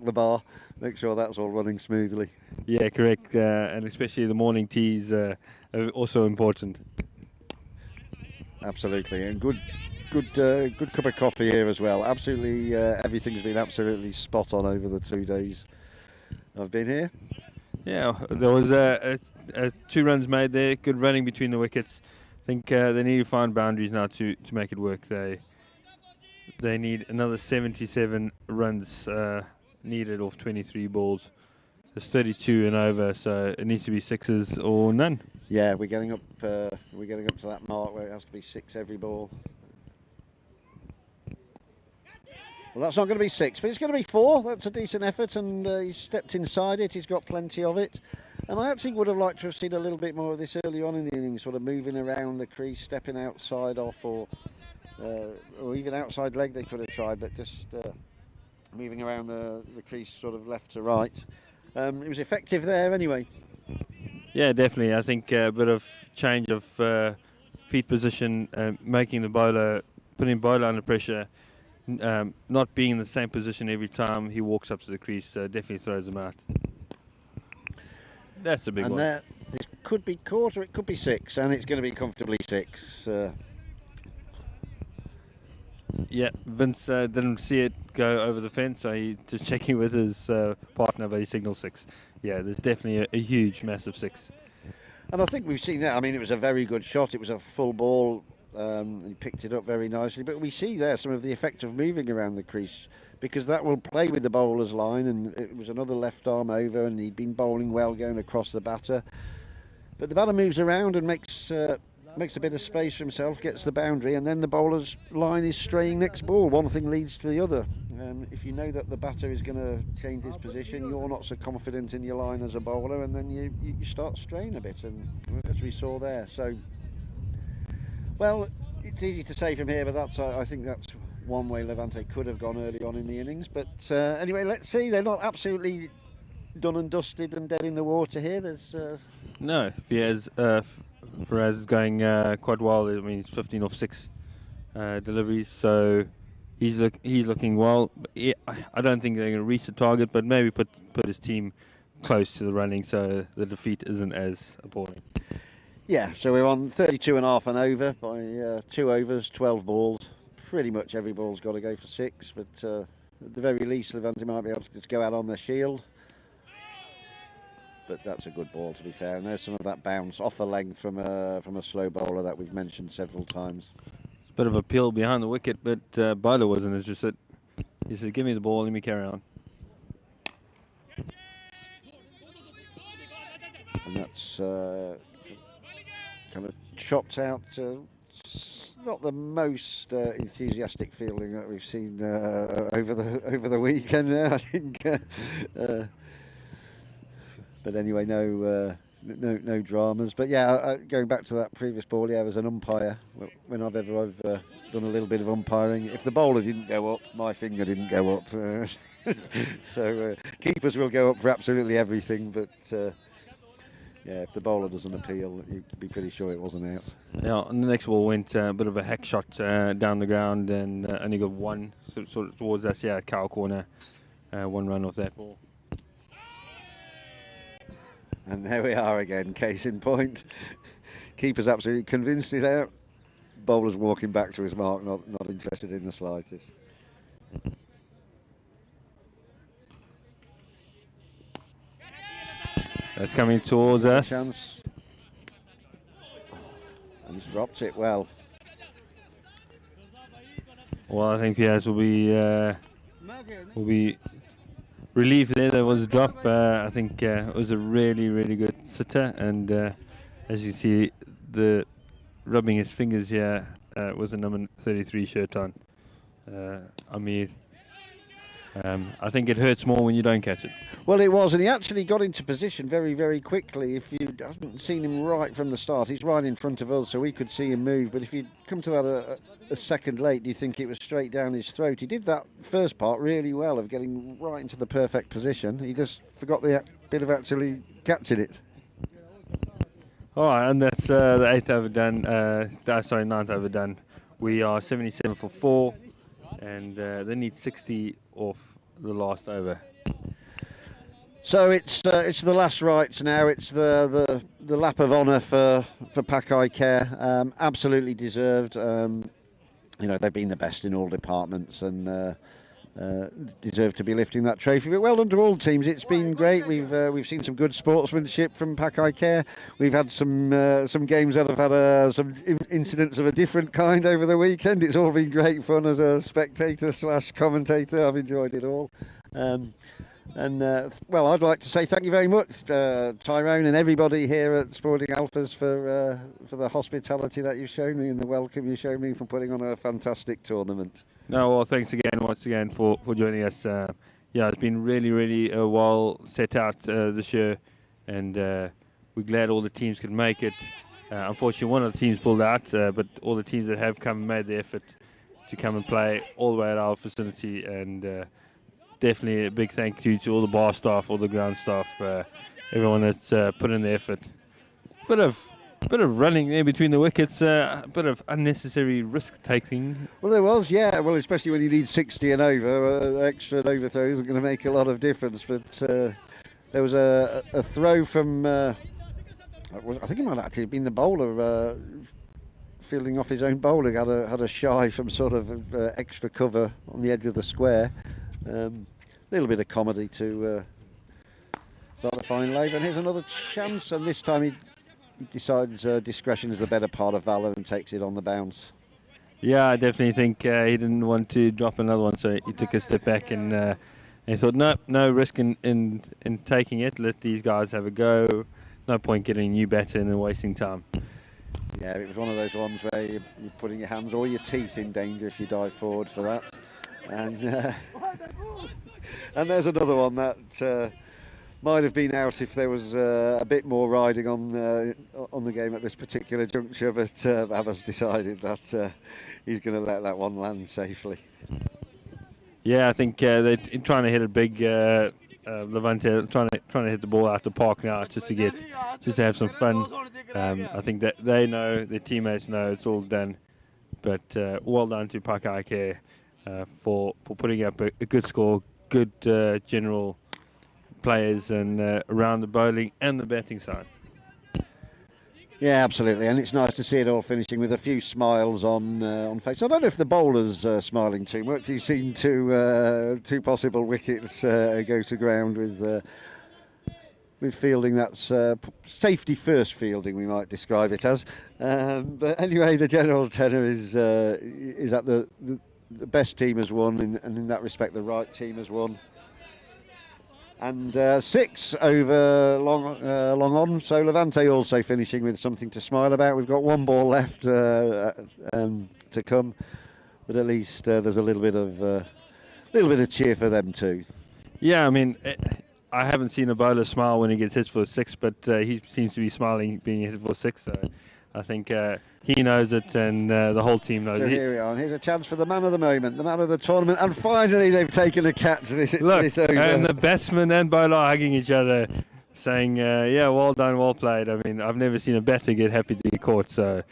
Speaker 2: the bar, make sure that's all running smoothly.
Speaker 3: Yeah, correct. And especially the morning teas are also important.
Speaker 2: Absolutely, and good cup of coffee here as well. Absolutely, everything's been absolutely spot on over the 2 days I've been here.
Speaker 3: Yeah, there was 2 runs made there. Good running between the wickets. I think they need to find boundaries now to make it work. They need another 77 runs needed off 23 balls. There's 32 and over, so it needs to be 6s or none. Yeah,
Speaker 2: we're getting up to that mark where it has to be 6 every ball. Well, that's not going to be 6, but it's going to be 4. That's a decent effort, and he's stepped inside it. He's got plenty of it. And I actually would have liked to have seen a little bit more of this early on in the innings, sort of moving around the crease, stepping outside off, or even outside leg they could have tried, but just moving around the crease sort of left to right. It was effective there anyway.
Speaker 3: Yeah, definitely. I think a bit of change of feet position, making the bowler, putting bowler under pressure, not being in the same position every time he walks up to the crease definitely throws him out. That's a big one.
Speaker 2: And this could be caught or it could be 6, and it's going to be comfortably 6.
Speaker 3: Yeah, Vince didn't see it go over the fence, so he's just checking with his partner, but he signaled 6. Yeah, there's definitely a huge, massive 6.
Speaker 2: And I think we've seen that. I mean, it was a very good shot. It was a full ball. He picked it up very nicely. But we see there some of the effect of moving around the crease, because that will play with the bowler's line. And it was another left arm over, and he'd been bowling well going across the batter. But the batter moves around and makes a bit of space for himself, gets the boundary, and then the bowler's line is straying next ball. One thing leads to the other. If you know that the batter is going to change his position, you're not so confident in your line as a bowler, and then you start straying a bit, and as we saw there. So, well, it's easy to say from here, but I think that's one way Levante could have gone early on in the innings. But anyway, let's see. They're not absolutely done and dusted and dead in the water here. There's
Speaker 3: no, Faraz is going quite well. I mean, he's 15 off 6 deliveries, so he's looking well. I don't think they're going to reach the target, but maybe put his team close to the running, so the defeat isn't as appalling.
Speaker 2: Yeah, so we're on 32.5 and over by 2 overs, 12 balls. Pretty much every ball's got to go for 6, but at the very least, Levante might be able to just go out on their shield. But that's a good ball, to be fair. And there's some of that bounce off a length from a slow bowler that we've mentioned several times.
Speaker 3: It's a bit of a peel behind the wicket, but Bowler wasn't. It's just that he said, "Give me the ball, let me carry on."
Speaker 2: And that's kind of chopped out. Not the most enthusiastic fielding that we've seen over the weekend. I think. But anyway, no dramas. But yeah, going back to that previous ball, yeah, as an umpire, whenever I've done a little bit of umpiring, if the bowler didn't go up, my finger didn't go up. So keepers will go up for absolutely everything, but yeah, if the bowler doesn't appeal, you can be pretty sure it wasn't out.
Speaker 3: Yeah, and the next ball went a bit of a hack shot down the ground, and only got one sort of towards us, at cow corner. 1 run off that ball.
Speaker 2: And there we are again, case in point. Keeper's absolutely convinced it out. Bowler's walking back to his mark, not interested in the slightest.
Speaker 3: That's coming towards us.
Speaker 2: Chance. And he's dropped it well.
Speaker 3: Well, I think Fiaz will be relieved there. There was a drop. I think it was a really, really good sitter, and as you see, rubbing his fingers here with the number 33 shirt on, Amir. I think it hurts more when you don't catch it.
Speaker 2: Well, it was, and he actually got into position very, very quickly. If you haven't seen him right from the start, he's right in front of us, so we could see him move. But if you come to that a second late, you think it was straight down his throat. He did that first part really well of getting right into the perfect position. He just forgot the bit of actually catching it.
Speaker 3: All right, and that's the 8th over done. 9th over done. We are 77 for 4, and they need 60 off the last over.
Speaker 2: So it's the last rites now. It's the lap of honour for Pak-I-Care. Absolutely deserved. They've been the best in all departments and deserve to be lifting that trophy. But well done to all teams. It's been great. We've seen some good sportsmanship from Pak-I-Care. We've had some games that have had some incidents of a different kind over the weekend. It's all been great fun as a spectator / commentator. I've enjoyed it all. Well, I'd like to say thank you very much, Tyrone, and everybody here at Sporting Alphas for the hospitality that you've shown me and the welcome you showed me for putting on a fantastic tournament.
Speaker 3: No, well, thanks once again for joining us. It's been really, really well set out this year, and we're glad all the teams could make it. Unfortunately, one of the teams pulled out, but all the teams that have come made the effort to come and play all the way at our facility, and definitely a big thank you to all the bar staff, all the ground staff, everyone that's put in the effort. Bit of bit of running there between the wickets, a bit of unnecessary risk taking.
Speaker 2: Well, there was, yeah. Well, especially when you need 60 and over, extra overthrow isn't going to make a lot of difference. But there was a throw from, I think it might actually have been the bowler fielding off his own bowler. Had a shy from sort of extra cover on the edge of the square. Little bit of comedy to start the final over. And here's another chance, and this time he decides discretion is the better part of valour and takes it on the bounce.
Speaker 3: Yeah, I definitely think he didn't want to drop another one, so he took a step back and he thought, no risk in taking it. Let these guys have a go. No point getting a new batter and wasting time.
Speaker 2: Yeah, it was one of those ones where you're putting your hands or your teeth in danger if you dive forward for that. And and there's another one that might have been out if there was a bit more riding on the game at this particular juncture, but Abba's decided that he's going to let that one land safely.
Speaker 3: Yeah, I think they're trying to hit a big Levante, trying to hit the ball out the park now, just to have some fun. I think that they know, their teammates know it's all done, but well done to Pak-I-Care for putting up a good score, good general players and around the bowling and the batting side.
Speaker 2: Yeah, absolutely, and it's nice to see it all finishing with a few smiles on face. I don't know if the bowler's smiling too much. He's seen two possible wickets go to ground with fielding that's safety first fielding, we might describe it as. But anyway, the general tenor is that the best team has won, and in that respect, the right team has won. And 6 over long on, so Levante also finishing with something to smile about. We've got one ball left to come, but at least there's a little bit of cheer for them too.
Speaker 3: Yeah, I mean, I haven't seen a bowler smile when he gets hit for 6, but he seems to be smiling being hit for 6. So I think he knows it, and the whole team knows it.
Speaker 2: So here we are, and here's a chance for the man of the moment, the man of the tournament, and finally they've taken a catch this over.
Speaker 3: And the batsman and bowler hugging each other, saying, yeah, well done, well played. I mean, I've never seen a batter get happy to get caught, so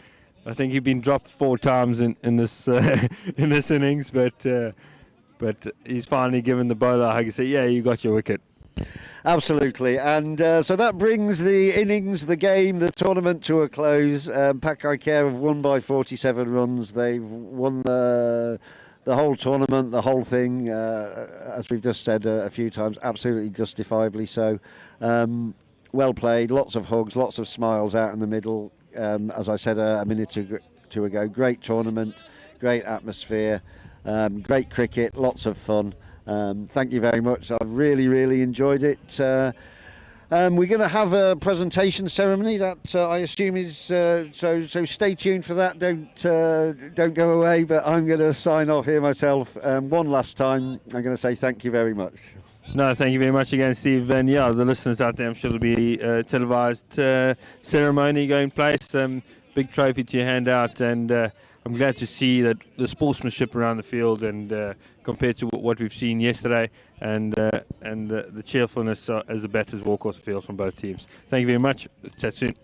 Speaker 3: I think he's been dropped 4 times in this in this innings, but he's finally given the bowler a hug and said, yeah, you got your wicket.
Speaker 2: Absolutely, and so that brings the innings, the game, the tournament to a close. Pak-I-Care have won by 47 runs. They've won the whole tournament, the whole thing, as we've just said a few times, absolutely justifiably so. Well played, lots of hugs, lots of smiles out in the middle. As I said a minute or two ago, great tournament, great atmosphere, great cricket, lots of fun. Thank you very much. I've really enjoyed it. We're going to have a presentation ceremony that I assume is so stay tuned for that. Don't go away. But I'm going to sign off here myself. One last time, I'm going to say thank you very much.
Speaker 3: No, thank you very much again, Steve. And yeah, the listeners out there, I'm sure there'll be a televised ceremony going place. Big trophy to hand out, and I'm glad to see that the sportsmanship around the field, and compared to what we've seen yesterday, and the cheerfulness as the batters walk off the field from both teams. Thank you very much. Chat soon.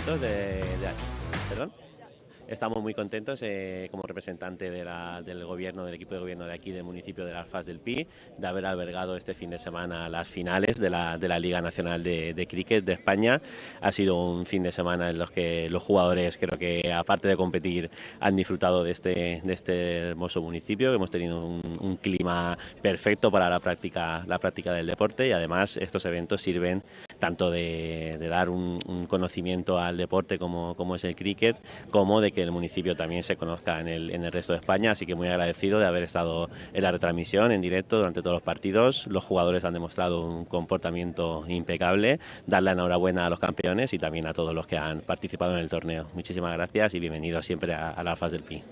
Speaker 4: contentos perdón. Estamos muy contentos como representante del gobierno, del equipo de gobierno de aquí, del municipio de Las Fas del Pi, de haber albergado este fin de semana las finales de la Liga Nacional de Cricket de España. Ha sido un fin de semana en los que los jugadores, creo que aparte de competir, han disfrutado de este hermoso municipio. Hemos tenido un clima perfecto para la práctica del deporte, y además estos eventos sirven tanto de dar un conocimiento al deporte como es el cricket, como de que el municipio también se conozca en el resto de España. Así que muy agradecido de haber estado en la retransmisión en directo durante todos los partidos. Los jugadores han demostrado un comportamiento impecable. Dar la enhorabuena a los campeones y también a todos los que han participado en el torneo. Muchísimas gracias y bienvenidos siempre a las Fas del Pi.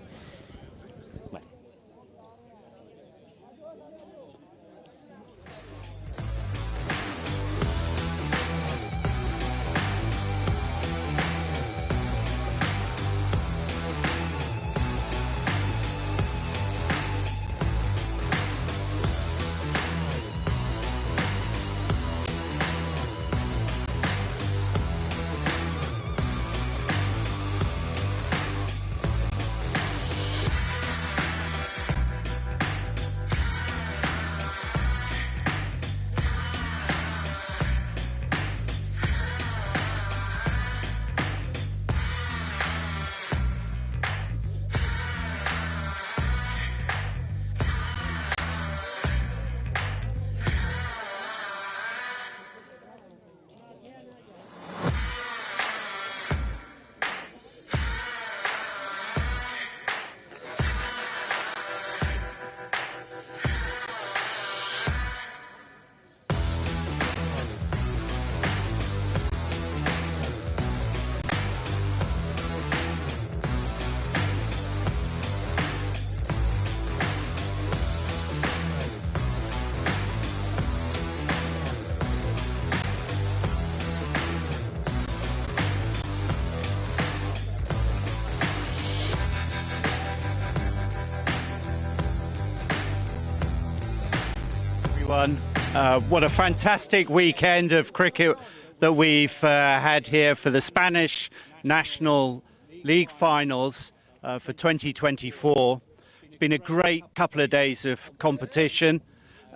Speaker 1: What a fantastic weekend of cricket that we've had here for the Spanish National League Finals for 2024. It's been a great couple of days of competition.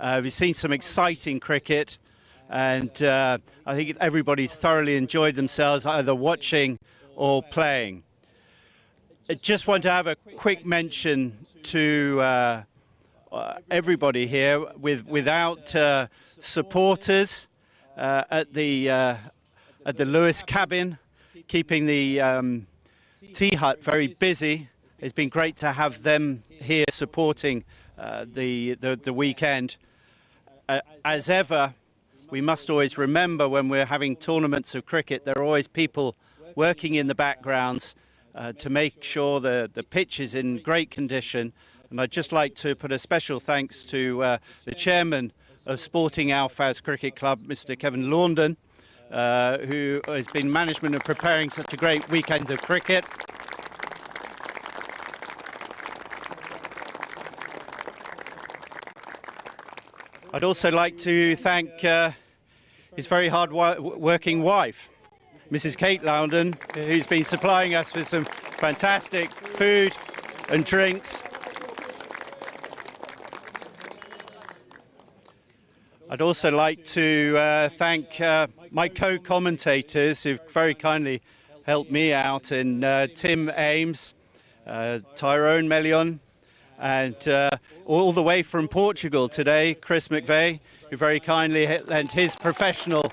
Speaker 1: We've seen some exciting cricket, and I think everybody's thoroughly enjoyed themselves either watching or playing. I just want to have a quick mention to everybody here. Without supporters at the Lewis cabin, keeping the tea hut very busy. It's been great to have them here supporting the weekend. As ever, we must always remember when we're having tournaments of cricket, there are always people working in the backgrounds to make sure the pitch is in great condition. And I'd just like to put a special thanks to the chairman of Sporting Al Faz Cricket Club, Mr. Kevin Laundon, who has been management of preparing such a great weekend of cricket. I'd also like to thank his very hard-working wife, Mrs. Kate Loudon, who's been supplying us with some fantastic food and drinks. I'd also like to thank my co-commentators who've very kindly helped me out in Tim Ames, Tyrone Melion, and all the way from Portugal today, Chris McVeigh, who very kindly lent his professional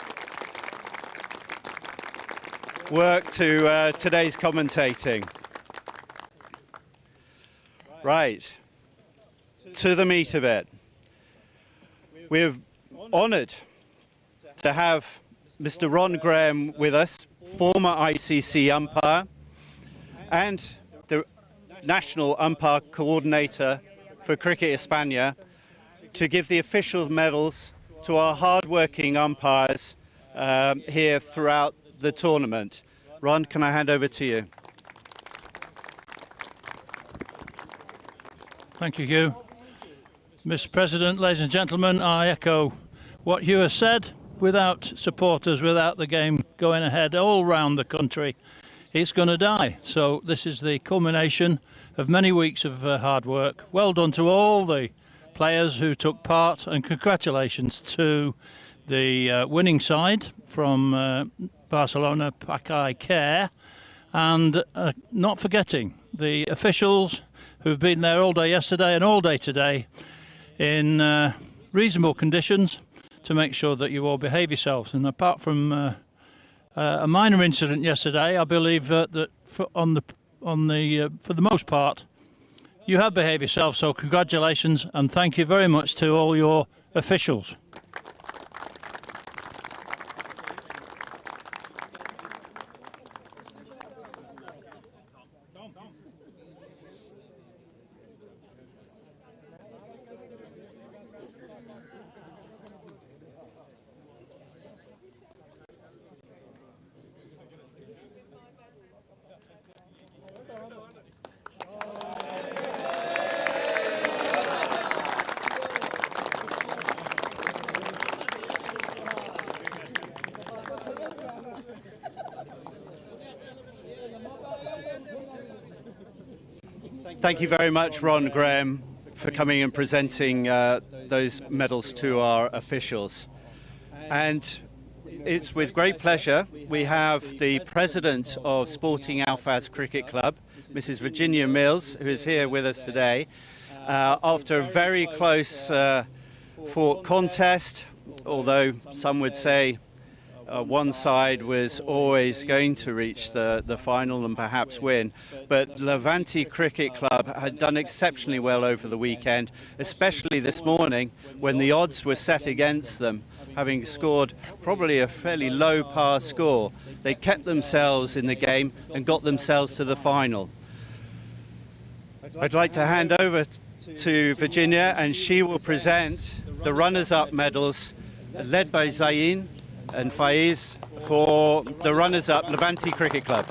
Speaker 1: work to today's commentating. Right, to the meat of it. We're honoured to have Mr. Ron Graham with us, former ICC umpire and the National Umpire Coordinator for Cricket España, to give the official medals to our hard-working umpires here throughout the tournament. Ron, can I hand over to you?
Speaker 5: Thank you, Hugh. Mr. President, ladies and gentlemen, I echo what Hugh has said. without supporters, without the game going ahead all round the country, it's going to die. So this is the culmination of many weeks of hard work. Well done to all the players who took part, and congratulations to the winning side from Barcelona, Pak-I-Care, and not forgetting the officials who've been there all day yesterday and all day today in reasonable conditions to make sure that you all behave yourselves. And apart from a minor incident yesterday, I believe that for the most part, you have behaved yourselves. So congratulations and thank you very much to all your officials.
Speaker 1: Thank you very much, Ron Graham, for coming and presenting those medals to our officials. And it's with great pleasure we have the president of Sporting Alfaz Cricket Club, Mrs. Virginia Mills, who is here with us today. After a very close fought contest, although some would say one side was always going to reach the final and perhaps win, but Levante Cricket Club had done exceptionally well over the weekend, especially this morning when the odds were set against them, having scored probably a fairly low par score. They kept themselves in the game and got themselves to the final. I'd like to hand over to Virginia, and she will present the runners-up medals led by Zain and Faiz for the runners-up Levante Cricket Club.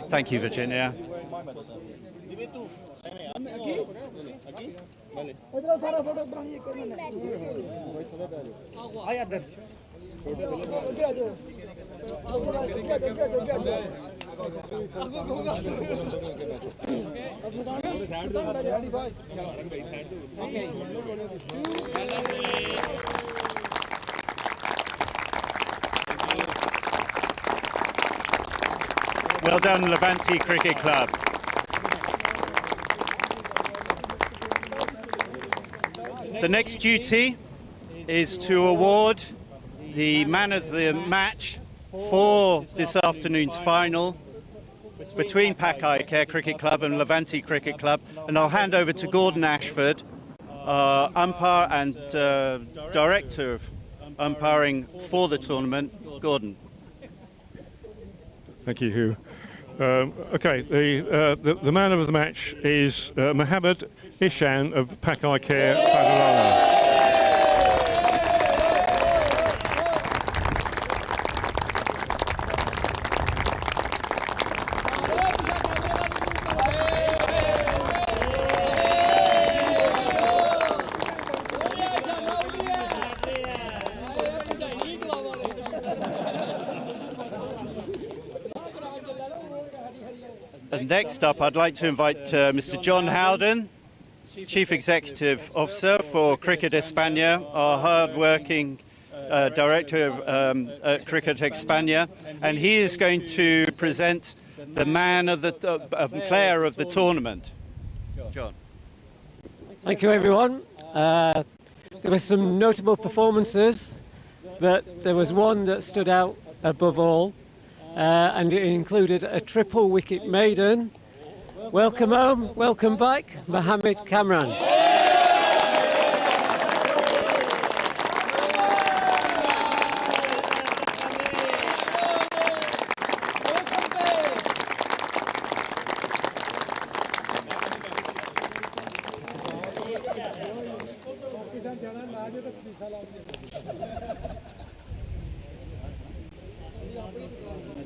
Speaker 1: Thank you, Virginia. Well done, Levante Cricket Club. The next duty is to award the man of the match for this afternoon's final between Pak-I-Care Cricket Club and Levante Cricket Club, and I'll hand over to Gordon Ashford, umpire and director of umpiring for the tournament. Gordon.
Speaker 6: Thank you, Hugh. Okay, the man of the match is Mohammed Ishan of Pak-I-Care, Barcelona.
Speaker 1: Next up, I'd like to invite Mr. John Howden, Chief Executive Officer for Cricket España, our hard-working director at Cricket España, and he is going to present the man of the player of the tournament. John.
Speaker 7: Thank you, everyone. There were some notable performances, but there was one that stood out above all, and it included a triple wicket maiden. Welcome home, welcome back, Mohammed Kamran.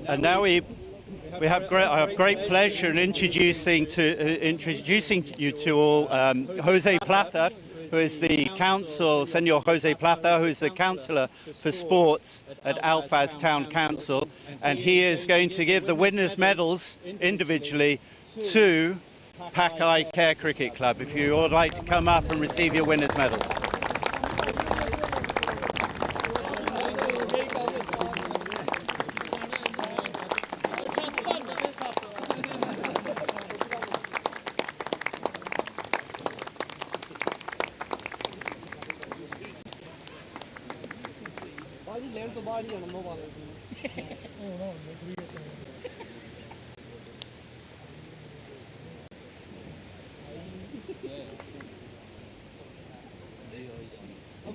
Speaker 1: And now I have great pleasure in introducing you to all Jose Plaza, who is the council, Senor Jose Plaza, who is the councillor for sports at Alfaz Town Council, and he is going to give the winners' medals individually to Pak-I-Care Cricket Club. If you would like to come up and receive your winners' medal.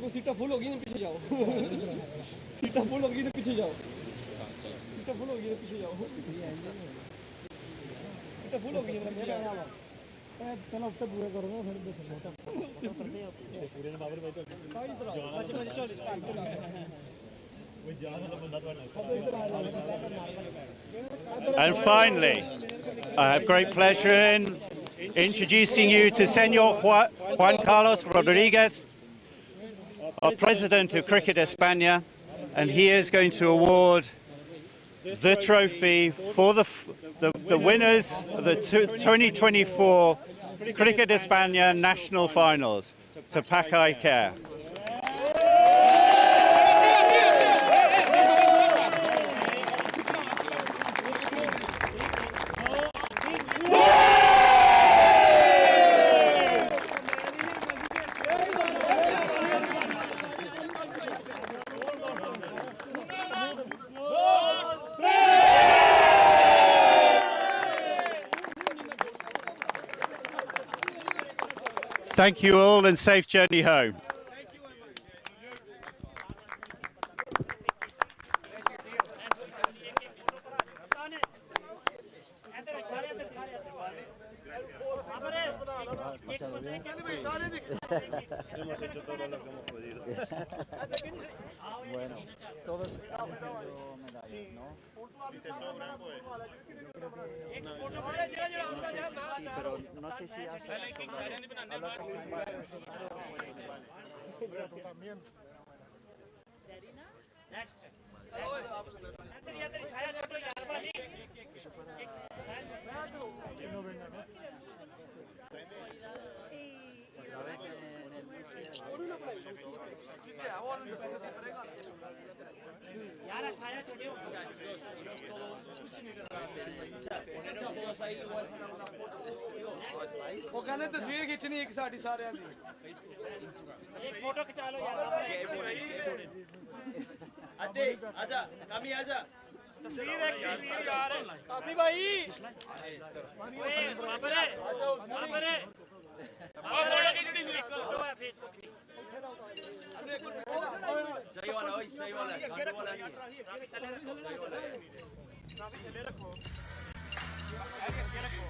Speaker 8: सीटा full होगी ना पीछे जाओ सीटा full होगी ना पीछे जाओ सीटा फुल होगी ना पीछे जाओ सीटा फुल होगी ना मेरा आना चलो अब तो पूरा करो ना फिर देखो पूरे ने बाबर भाई तो बच्चे 40 का वो जान वाला बंदा तो
Speaker 1: And finally, I have great pleasure in introducing you to Senor Juan Carlos Rodriguez, our president of Cricket España, and he is going to award the trophy for the winners of the 2024 Cricket España National Finals to Pak-I-Care. Thank you all and safe journey home.
Speaker 9: Bueno, todos hemos tenido medallas, ¿no? Sí, pero no sé si has
Speaker 8: वो कहने तस्वीर खींचनी एक साड़ी सारे आदमी एक photo खिंचा लो यार अड्डे आजा कमी आजा तस्वीर यार अभी भाई वहां पर है फोटो खींचनी फोटो है फेसबुक की सही वाला ओए सही वाला खाने वाला नहीं सही वाला है चले रखो आगे रखो